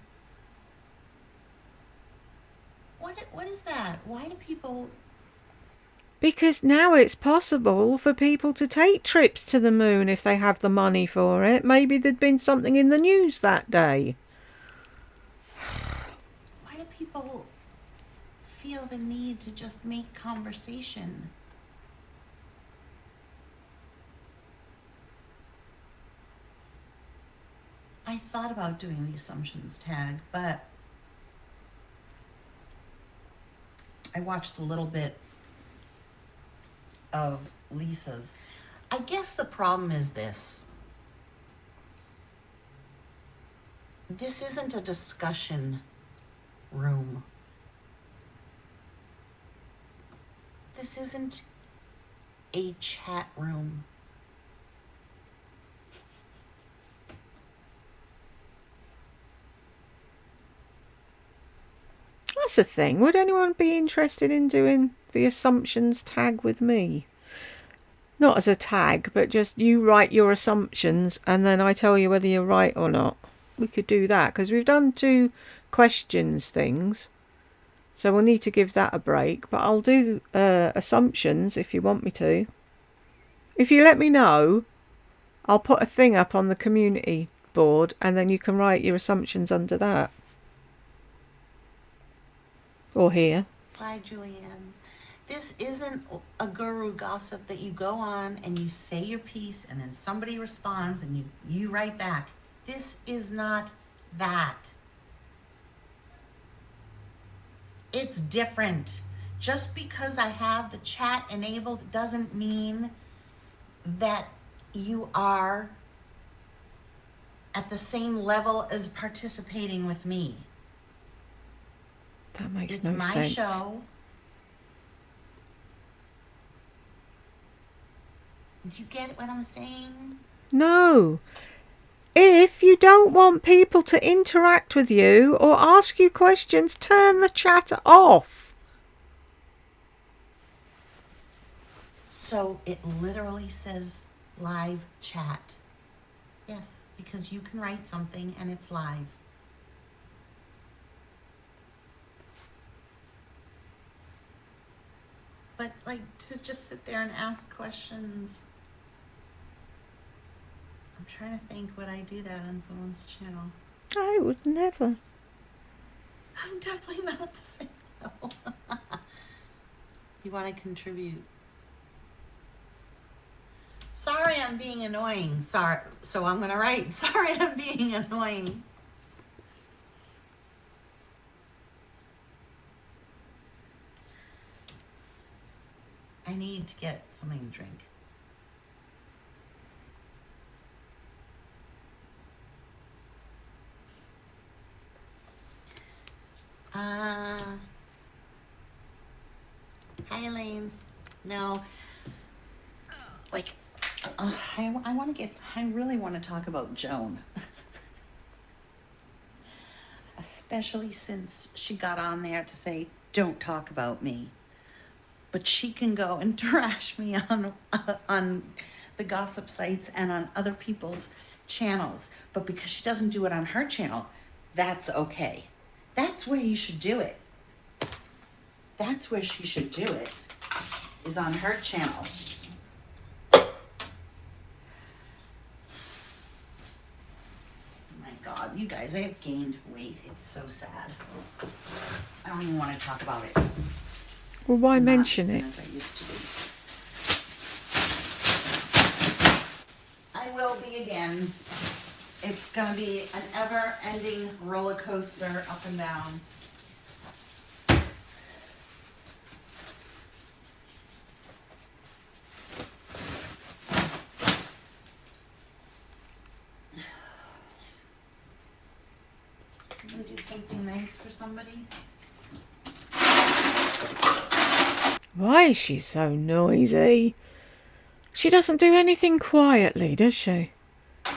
What is that? Why do people... Because now it's possible for people to take trips to the moon if they have the money for it. Maybe there'd been something in the news that day. Why do people feel the need to just make conversation? I thought about doing the assumptions tag, but I watched a little bit of Lisa's. I guess the problem is this. This isn't a discussion room. This isn't a chat room. That's the thing. Would anyone be interested in doing the assumptions tag with me? Not as a tag, but just you write your assumptions and then I tell you whether you're right or not. We could do that because we've done 2 questions things. So we'll need to give that a break. But I'll do assumptions if you want me to. If you let me know, I'll put a thing up on the community board and then you can write your assumptions under that. Or here. Hi, Julianne. This isn't a guru gossip that you go on and you say your piece and then somebody responds and you write back. This is not that. It's different. Just because I have the chat enabled doesn't mean that you are at the same level as participating with me. That makes It's no my sense. show. Do you get what I'm saying? No. If you don't want people to interact with you or ask you questions, turn the chat off. So it literally says live chat. Yes, because you can write something and it's live. But like to just sit there and ask questions. I'm trying to think, would I do that on someone's channel? I would never. I'm definitely not the same level. You want to contribute? Sorry, I'm being annoying. Sorry, so I'm gonna write. Sorry, I'm being annoying. I need to get something to drink. Hi, Elaine. No, like, I really want to talk about Joan. Especially since she got on there to say, don't talk about me. But she can go and trash me on the gossip sites and on other people's channels. But because she doesn't do it on her channel, that's okay. That's where you should do it. That's where she should do it, is on her channel. My God, you guys, I have gained weight. It's so sad. I don't even want to talk about it. Well, why I'm mention not it? as I used to be. I will be again. It's going to be an ever-ending roller coaster up and down. Someone did something nice for somebody. Why is she so noisy? She doesn't do anything quietly, does she? That's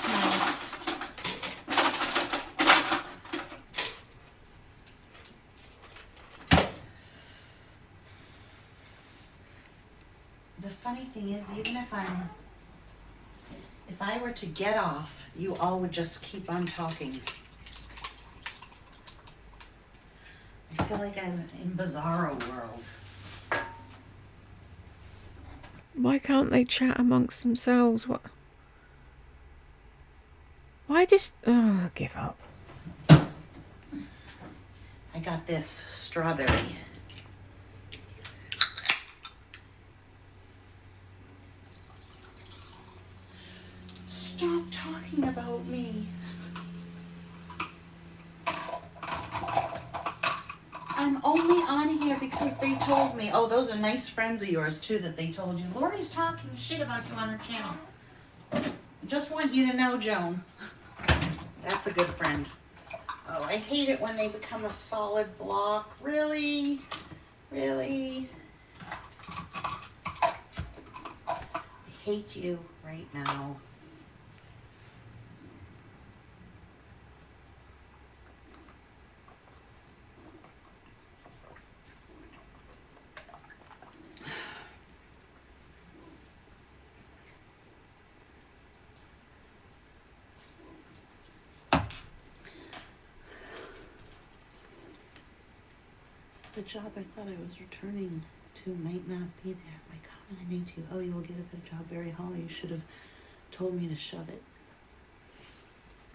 nice. The funny thing is, even if I were to get off, you all would just keep on talking. I feel like I'm in Bizarro world. Why can't they chat amongst themselves? What? Why just... Oh, give up. I got this strawberry. Stop talking about me. I'm only on here because they told me. Oh, those are nice friends of yours too that they told you. Lori's talking shit about you on her channel. Just want you to know, Joan. That's a good friend. Oh, I hate it when they become a solid block. Really? Really? I hate you right now. The job I thought I was returning to might not be there. My comment I made to you, oh, you will get a good job, Barry Hall. You should have told me to shove it.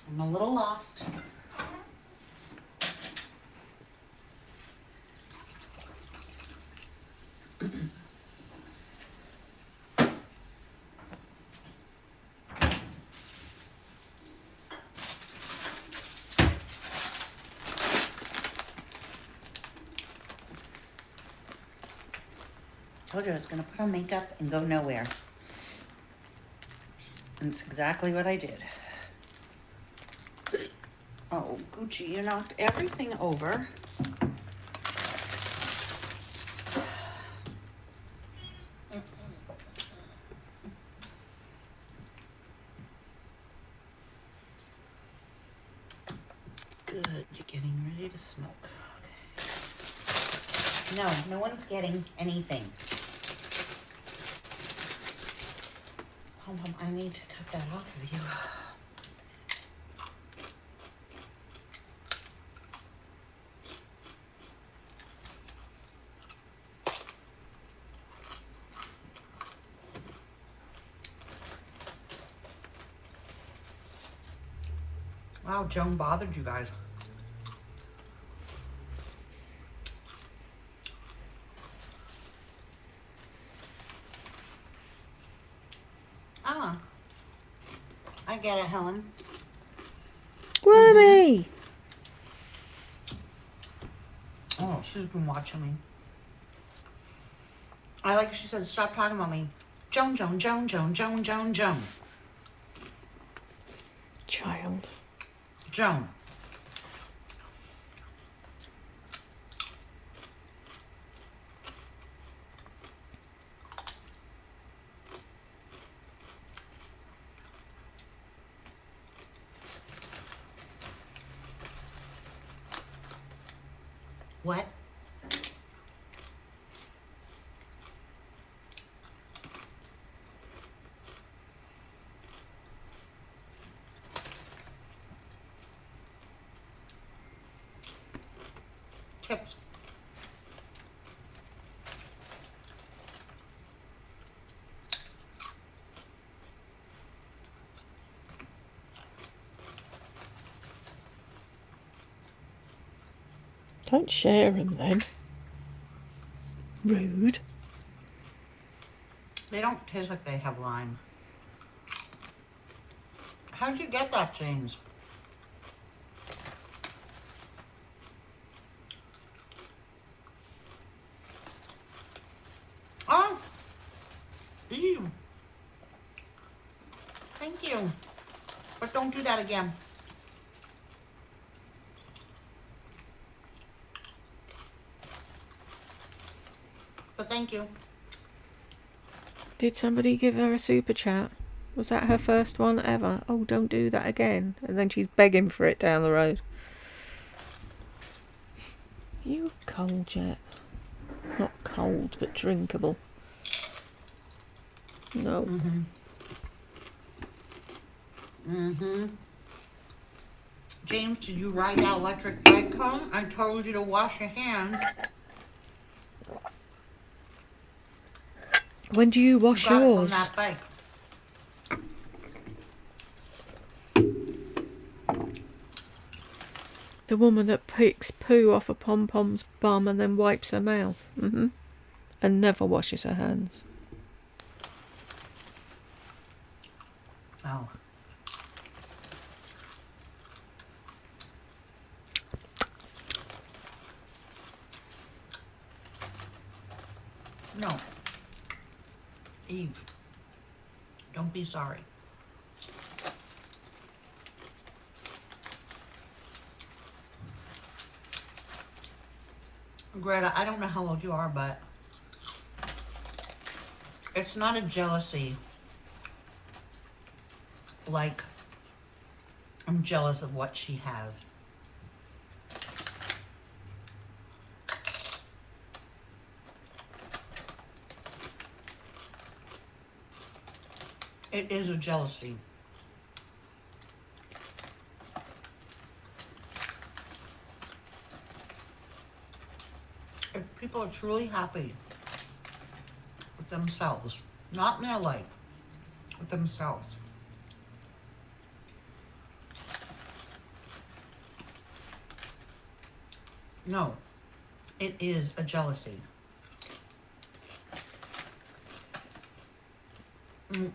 I'm a little lost. I told you I was going to put on makeup and go nowhere. And it's exactly what I did. Oh, Gucci, you knocked everything over. Good, you're getting ready to smoke. Okay. No, no one's getting anything. Hold on, I need to cut that off of you. Wow, Joan bothered you guys. Ah, I get it, Helen. Wormy! Oh, she's been watching me. I like she said, stop talking about me. Joan, Joan, Joan, Joan, Joan, Joan, Joan. Child. Joan. What? Tips. Don't share them then. Rude. They don't taste like they have lime. How'd you get that, James? Oh, ew. Thank you. But don't do that again. But thank you. Did somebody give her a super chat? Was that her first one ever? Oh, don't do that again. And then she's begging for it down the road. You cold jet. Not cold, but drinkable. No. James, did you ride that electric bike home? I told you to wash your hands. When do you wash You got it from yours? that bike. The woman that picks poo off a pom-pom's bum and then wipes her mouth. And never washes her hands. Oh. No. Eve, don't be sorry. Greta, I don't know how old you are, but it's not a jealousy like I'm jealous of what she has. It is a jealousy. If people are truly happy with themselves, not in their life, with themselves, no, it is a jealousy.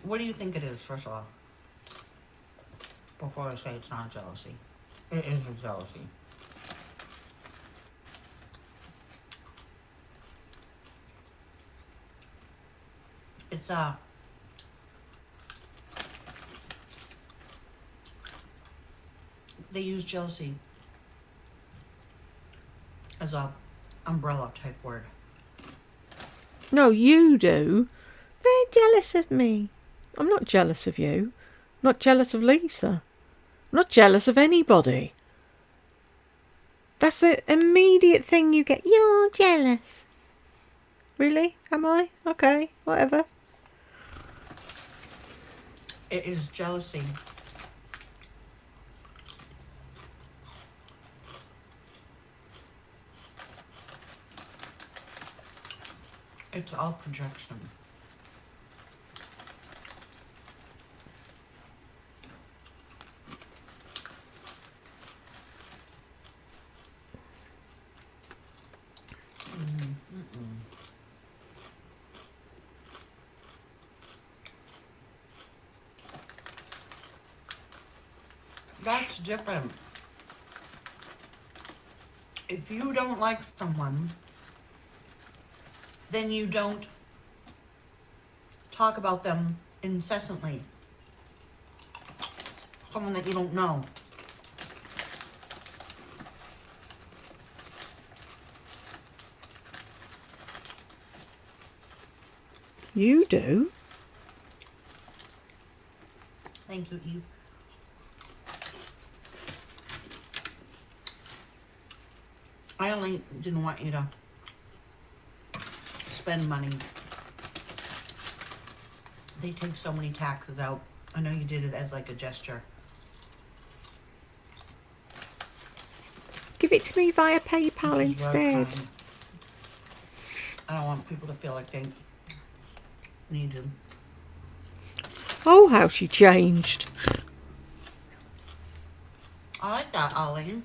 What do you think it is, first of all? Before I say it's not jealousy. It is a jealousy. It's they use jealousy as a umbrella type word. No, you do. They're jealous of me. I'm not jealous of you. I'm not jealous of Lisa. I'm not jealous of anybody. That's the immediate thing you get. You're jealous. Really? Am I? Okay, whatever. It is jealousy. It's all projection. That's different. If you don't like someone, then you don't talk about them incessantly. Someone that you don't know. You do? Thank you, Eve. I only didn't want you to spend money. They take so many taxes out. I know you did it as like a gesture. Give it to me via PayPal Which is very instead. kind. I don't want people to feel like they need to. Oh, how she changed. I like that, Arlene.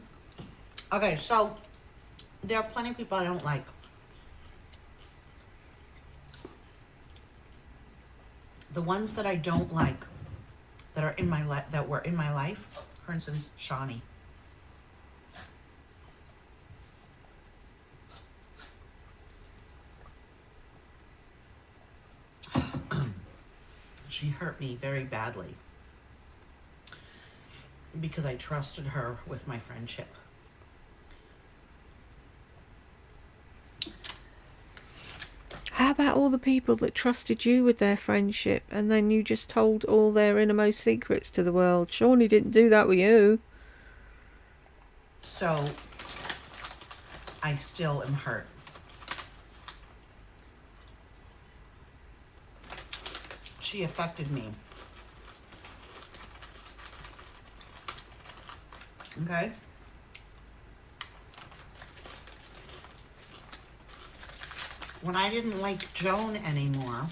Okay, so there are plenty of people I don't like. The ones that I don't like that are in my that were in my life, for instance, Shawnee. She hurt me very badly because I trusted her with my friendship. How about all the people that trusted you with their friendship and then you just told all their innermost secrets to the world? Shawnee didn't do that with you. So I still am hurt. She affected me. Okay? When I didn't like Joan anymore,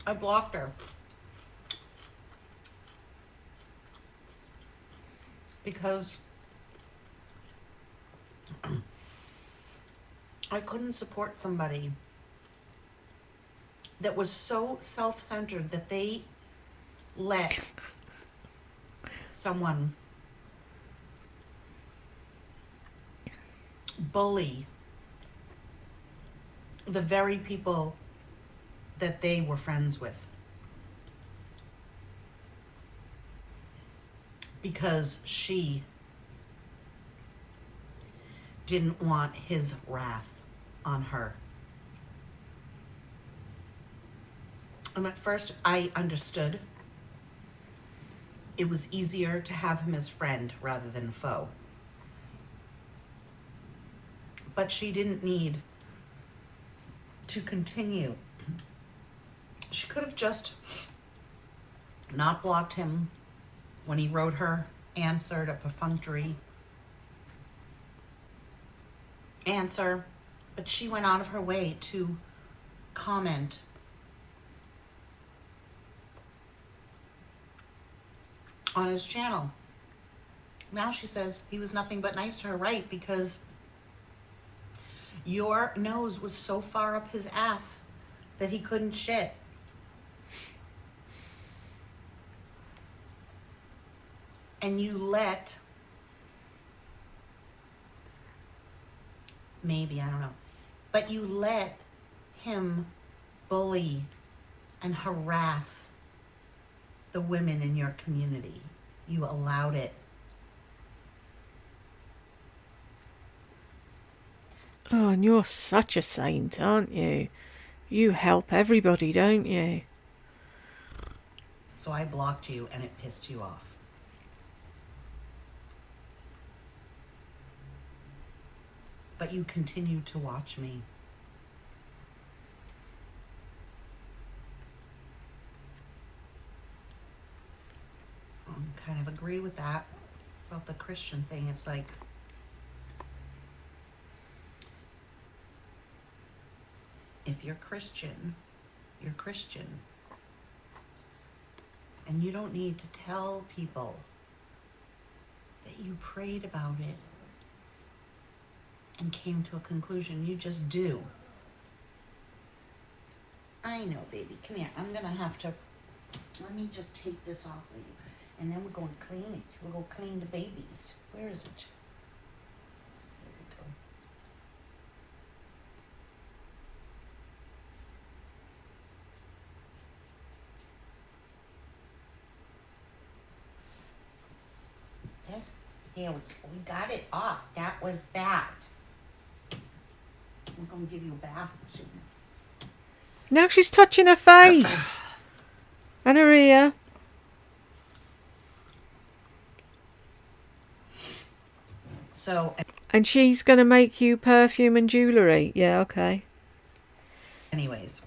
I blocked her. Because I couldn't support somebody that was so self-centered that they let someone bully the very people that they were friends with. Because she didn't want his wrath on her. And at first I understood. It was easier to have him as friend rather than foe. But she didn't need to continue. She could have just not blocked him when he wrote her, answered a perfunctory answer, but she went out of her way to comment on his channel. Now she says he was nothing but nice to her, right? Because your nose was so far up his ass that he couldn't shit. And you let, maybe, I don't know, but you let him bully and harass the women in your community. You allowed it. Oh, and you're such a saint, aren't you? You help everybody, don't you? So I blocked you and it pissed you off. But you continued to watch me. I kind of agree with that about the Christian thing. It's like, if you're Christian, you're Christian. And you don't need to tell people that you prayed about it and came to a conclusion. You just do. I know, baby. Come here. I'm going to have to, let me just take this off of you. And then we're going to clean it. We'll go clean the babies. Where is it? There we go. Here, we got it off. That was that. I'm going to give you a bath soon. Now she's touching her face and her ear. So, And she's going to make you perfume and jewellery. Yeah, okay. anyways.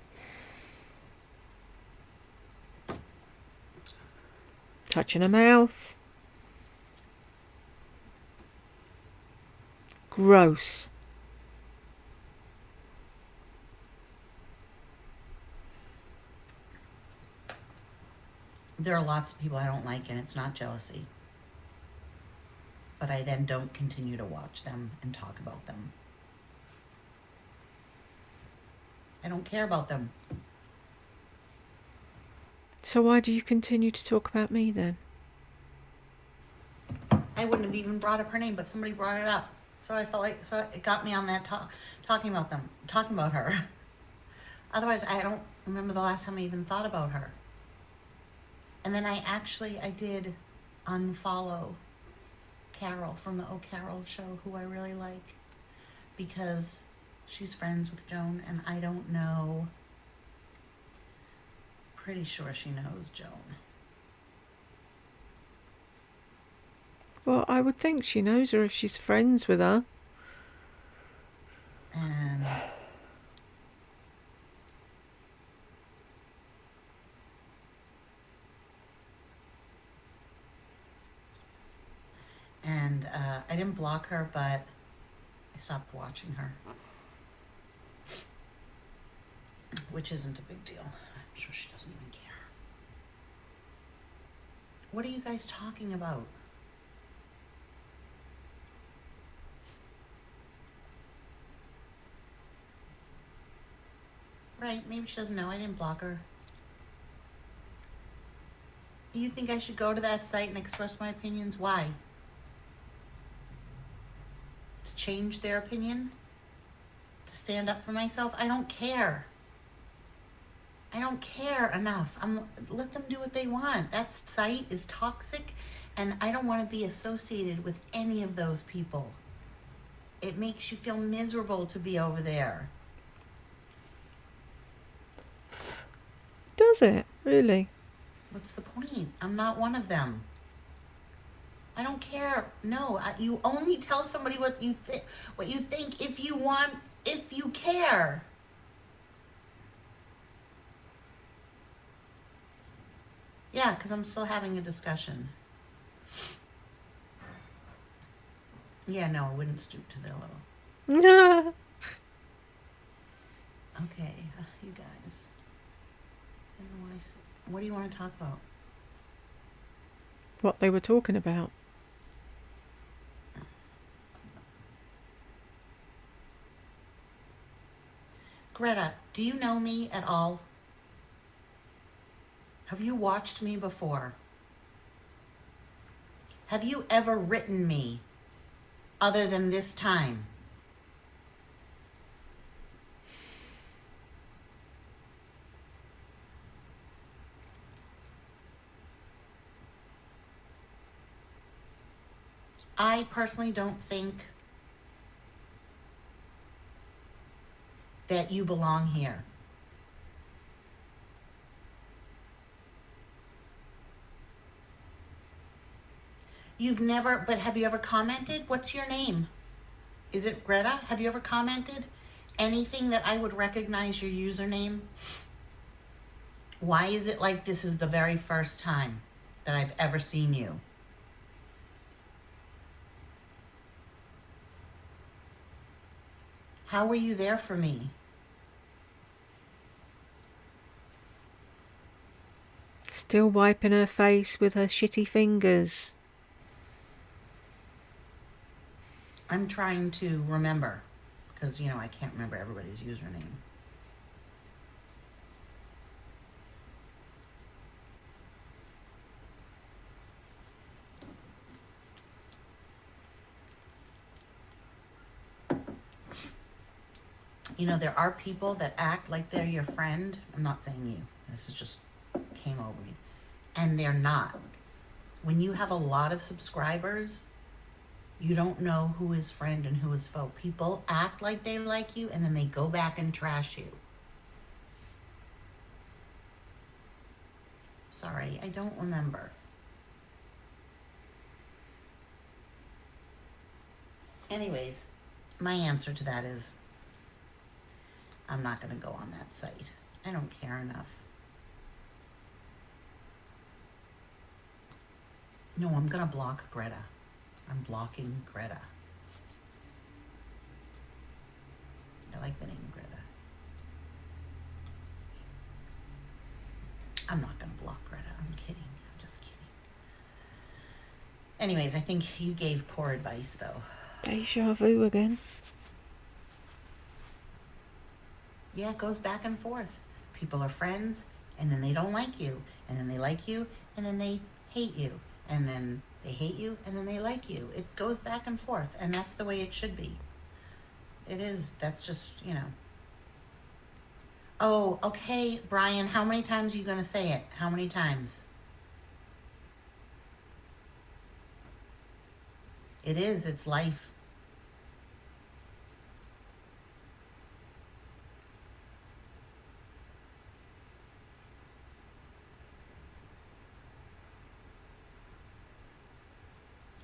Touching her mouth. Gross. There are lots of people I don't like, and it's not jealousy. But I then don't continue to watch them and talk about them. I don't care about them. So why do you continue to talk about me then? I wouldn't have even brought up her name, but somebody brought it up. So I felt like, so it got me on that talking about them, talking about her. Otherwise, I don't remember the last time I even thought about her. And then I did unfollow Carol from the Oh Carol show, who I really like, because she's friends with Joan, and I don't know. Pretty sure she knows Joan. Well, I would think she knows her if she's friends with her. And I didn't block her, but I stopped watching her, which isn't a big deal. I'm sure she doesn't even care. What are you guys talking about? Right, maybe she doesn't know. I didn't block her. You think I should go to that site and express my opinions? Why? To change their opinion? To stand up for myself? I don't care. I don't care enough. Let them do what they want. That site is toxic, and I don't want to be associated with any of those people. It makes you feel miserable to be over there. Does it? Really? What's the point? I'm not one of them. I don't care. No, you only tell somebody what you think if you want, if you care. Yeah, because I'm still having a discussion. Yeah, no, I wouldn't stoop to their level. Okay, you guys. I don't know why. What do you want to talk about? What they were talking about. Greta, do you know me at all? Have you watched me before? Have you ever written me other than this time? I personally don't think that you belong here. You've never, but have you ever commented? What's your name? Is it Greta? Have you ever commented anything that I would recognize your username? Why is it like this is the very first time that I've ever seen you? How were you there for me? Still wiping her face with her shitty fingers. I'm trying to remember, because, I can't remember everybody's username. There are people that act like they're your friend. I'm not saying you. This is just came over me. And they're not. When you have a lot of subscribers, You don't know who is friend and who is foe. People act like they like you and then they go back and trash you. Sorry, I don't remember. Anyways, my answer to that is I'm not going to go on that site. I don't care enough. No, I'm going to block Greta. I'm blocking Greta. I like the name Greta. I'm not going to block Greta. I'm kidding. I'm just kidding. Anyways, I think you gave poor advice, though. Deja vu again. Yeah, it goes back and forth. People are friends, and then they don't like you, and then they like you, and then they hate you, and then they hate you, and then they like you. It goes back and forth, and that's the way it should be. It is. That's just, you know. Oh, okay, Brian, how many times are you going to say it? How many times? It is. It's life.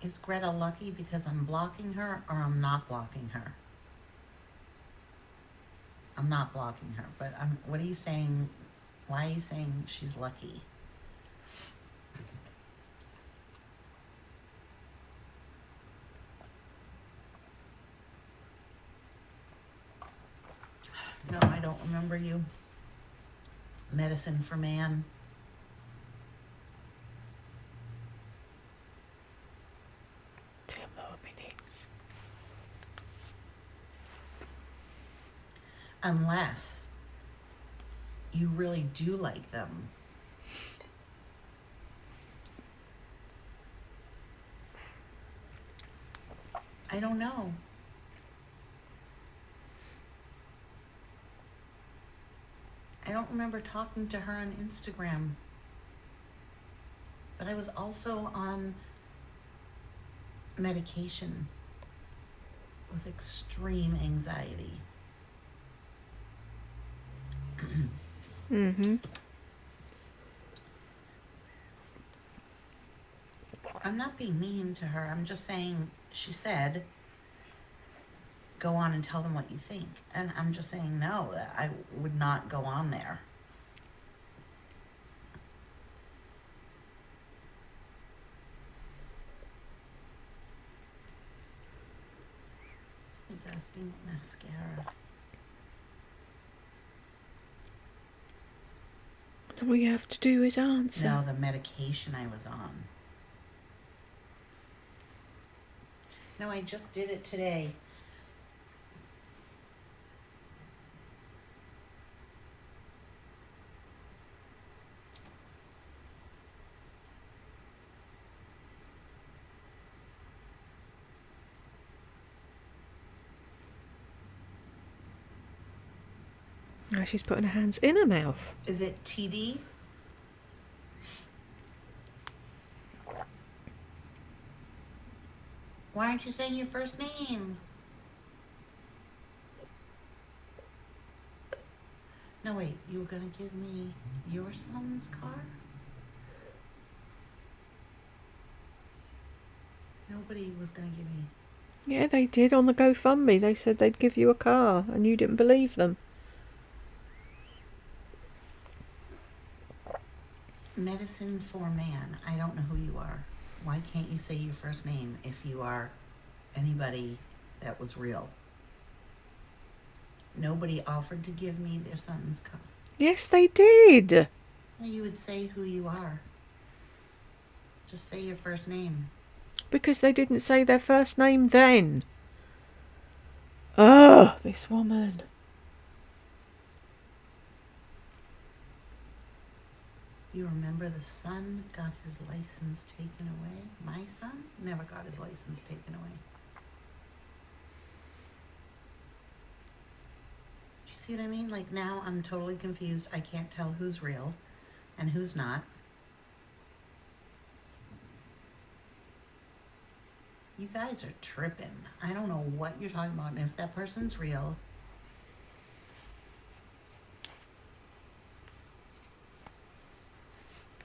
Is Greta lucky because I'm blocking her or I'm not blocking her? I'm not blocking her, but what are you saying? Why are you saying she's lucky? No, I don't remember you. Medicine for Man. Unless you really do like them. I don't know. I don't remember talking to her on Instagram. But I was also on medication with extreme anxiety. Mm-hmm. I'm not being mean to her. I'm just saying, she said, go on and tell them what you think. And I'm just saying, no, I would not go on there. Someone's asking what mascara. All you have to do is answer. No, the medication I was on. No, I just did it today. Now she's putting her hands in her mouth. Is it TD? Why aren't you saying your first name? No, wait, you were going to give me your son's car? Nobody was going to give me... Yeah, they did on the GoFundMe. They said they'd give you a car, and you didn't believe them. Medicine for Man. I don't know who you are. Why can't you say your first name if you are anybody that was real? Nobody offered to give me their son's car. Yes, they did. Well, you would say who you are. Just say your first name. Because they didn't say their first name then. Oh, this woman. You remember the son got his license taken away? My son never got his license taken away. Do you see what I mean? Like, now I'm totally confused. I can't tell who's real and who's not. You guys are tripping. I don't know what you're talking about. And if that person's real,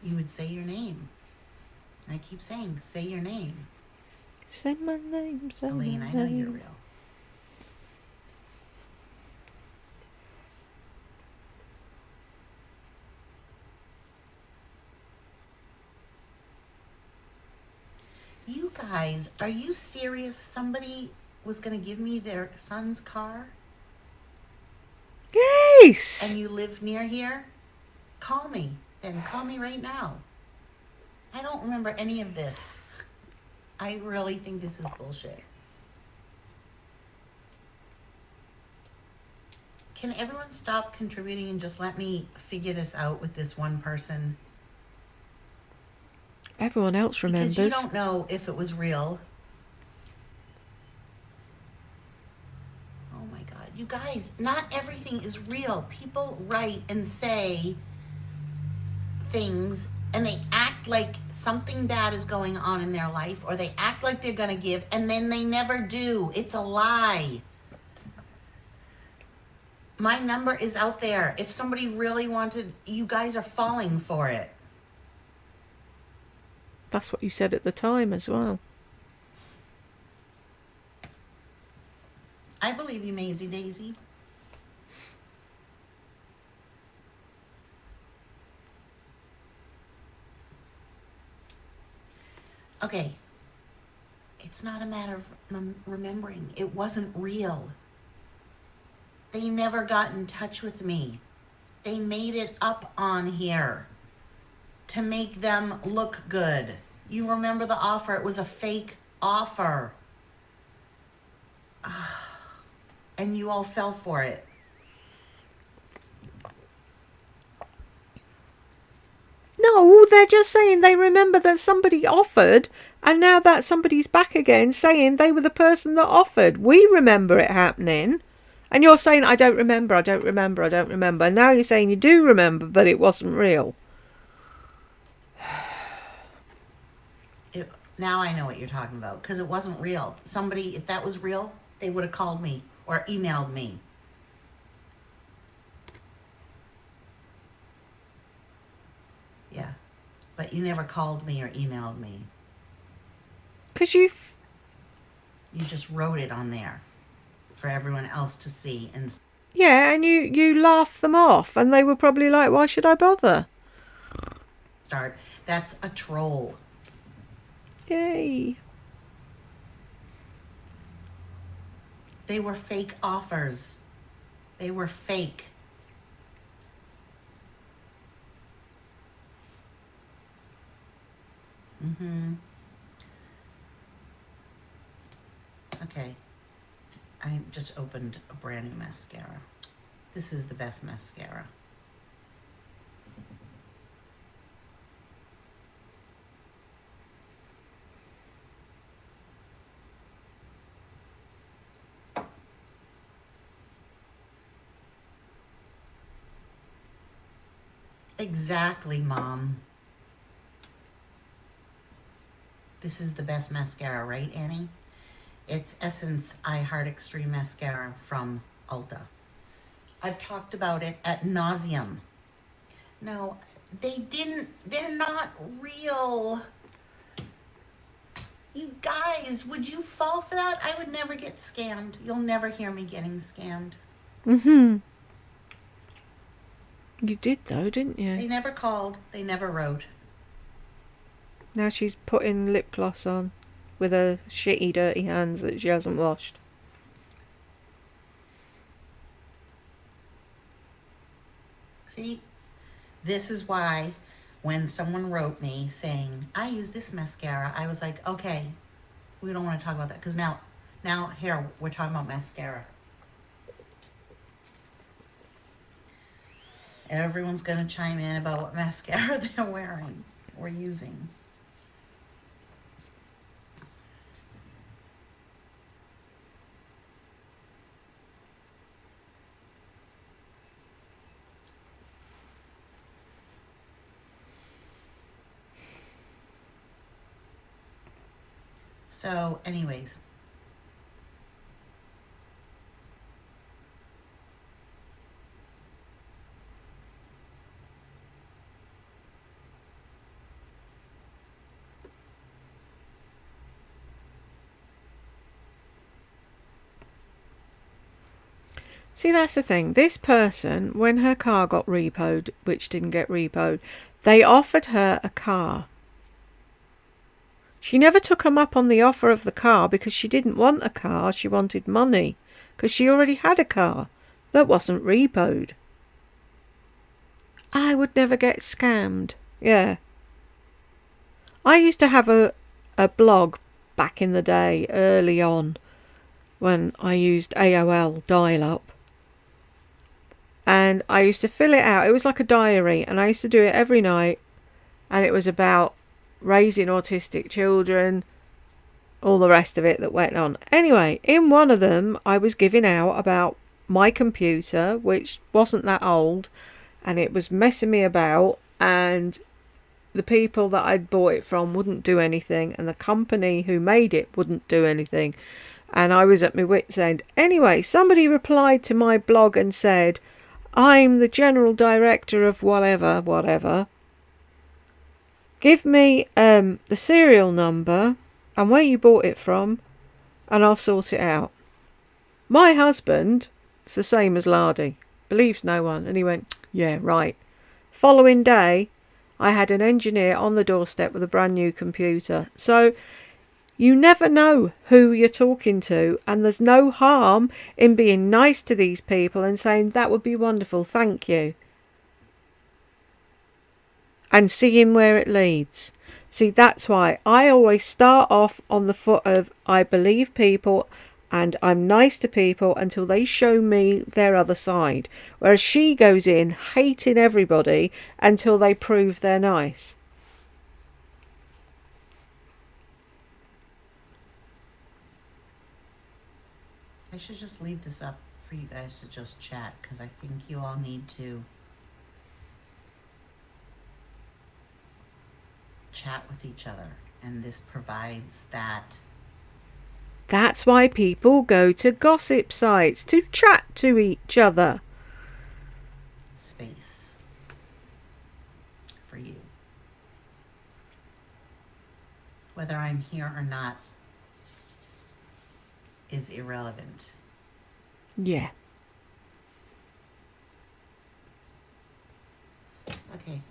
you would say your name. I keep saying, say your name. Say my name, say Elaine, my I know name. you're real. You guys, are you serious? Somebody was going to give me their son's car? Yes! And you live near here? Call me. Then call me right now. I don't remember any of this. I really think this is bullshit. Can everyone stop contributing and just let me figure this out with this one person? Everyone else remembers. Because you don't know if it was real. Oh my God. You guys, not everything is real. People write and say things and they act like something bad is going on in their life, or they act like they're going to give and then they never do. It's a lie. My number is out there. If somebody really wanted, you guys are falling for it. That's what you said at the time as well. I believe you, Maisie Daisy. Okay. It's not a matter of remembering. It wasn't real. They never got in touch with me. They made it up on here to make them look good. You remember the offer? It was a fake offer. And you all fell for it. No, they're just saying they remember that somebody offered, and now that somebody's back again saying they were the person that offered. We remember it happening. And you're saying, I don't remember, I don't remember, I don't remember. And now you're saying you do remember, but it wasn't real. Now I know what you're talking about, because it wasn't real. Somebody, if that was real, they would have called me or emailed me. Yeah. But you never called me or emailed me. Because you just wrote it on there for everyone else to see. And yeah, and you laughed them off, and they were probably like, why should I bother? That's a troll. Yay. They were fake offers. They were fake. Okay. I just opened a brand new mascara. This is the best mascara. Exactly, Mom. This is the best mascara, right, Annie? It's Essence I Heart Extreme Mascara from Ulta. I've talked about it ad nauseum. No, they're not real. You guys, would you fall for that? I would never get scammed. You'll never hear me getting scammed. You did though, didn't you? They never called. They never wrote. Now she's putting lip gloss on with her shitty, dirty hands that she hasn't washed. See, this is why when someone wrote me saying, I use this mascara, I was like, okay, we don't want to talk about that. Because now here, we're talking about mascara. Everyone's going to chime in about what mascara they're wearing or using. So, anyways, See, that's the thing. This person, when her car got repoed, which didn't get repoed, they offered her a car. She never took them up on the offer of the car because she didn't want a car. She wanted money because she already had a car that wasn't repoed. I would never get scammed. Yeah. I used to have a blog back in the day, early on, when I used AOL dial-up. And I used to fill it out. It was like a diary, and I used to do it every night. And it was about raising autistic children, all the rest of it that went on. Anyway, in one of them, I was giving out about my computer, which wasn't that old, and it was messing me about, and the people that I'd bought it from wouldn't do anything, and the company who made it wouldn't do anything. And I was at my wit's end. Anyway, somebody replied to my blog and said, I'm the general director of whatever. Give me the serial number and where you bought it from, and I'll sort it out. My husband, it's the same as Lardy, believes no one, and he went, yeah, right. Following day, I had an engineer on the doorstep with a brand new computer. So you never know who you're talking to, and there's no harm in being nice to these people and saying, that would be wonderful, thank you. And seeing where it leads. See, that's why I always start off on the foot of, I believe people and I'm nice to people until they show me their other side. Whereas she goes in hating everybody until they prove they're nice. I should just leave this up for you guys to just chat, because I think you all need to chat with each other, and this provides that. That's why people go to gossip sites, to chat to each other. Space for you. Whether I'm here or not is irrelevant. Yeah. Okay.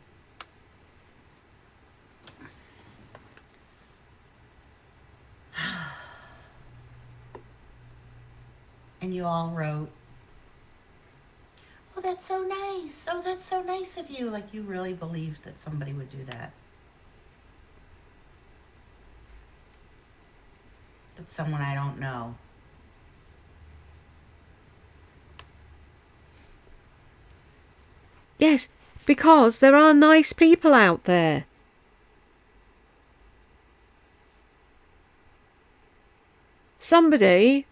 And you all wrote, oh, that's so nice. Oh, that's so nice of you. Like you really believed that somebody would do that. That's someone I don't know. Yes, because there are nice people out there. Somebody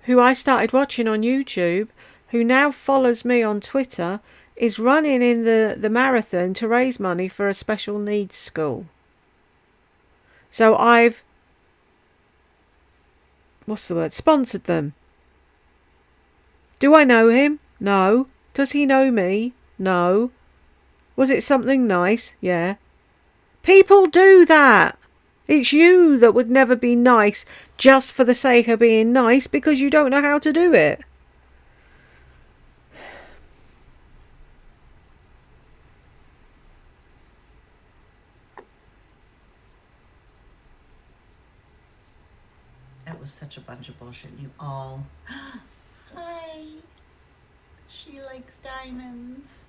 who I started watching on YouTube, who now follows me on Twitter, is running in the marathon to raise money for a special needs school. So I've, sponsored them. Do I know him? No. Does he know me? No. Was it something nice? Yeah. People do that. It's you that would never be nice just for the sake of being nice because you don't know how to do it. That was such a bunch of bullshit. You all, hi. She likes diamonds.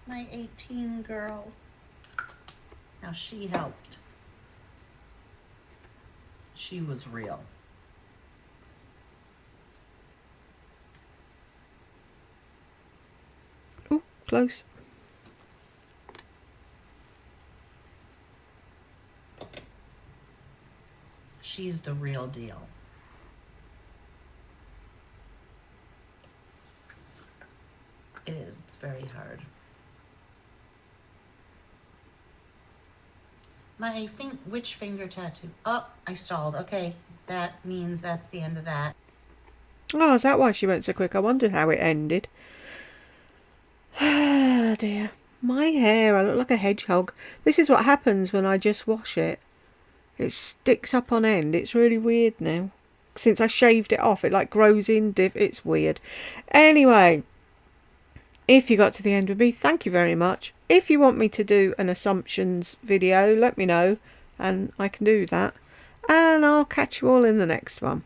My 18 girl. Now she helped. She was real. Oh, close. She's the real deal. It is. It's very hard. Which finger tattoo? Oh, I stalled. Okay, that means that's the end of that. Oh, is that why she went so quick? I wondered how it ended. Ah, dear. My hair, I look like a hedgehog. This is what happens when I just wash it. It sticks up on end. It's really weird now. Since I shaved it off, it like grows in. It's weird. Anyway, if you got to the end with me, thank you very much. If you want me to do an assumptions video, let me know and I can do that. And I'll catch you all in the next one.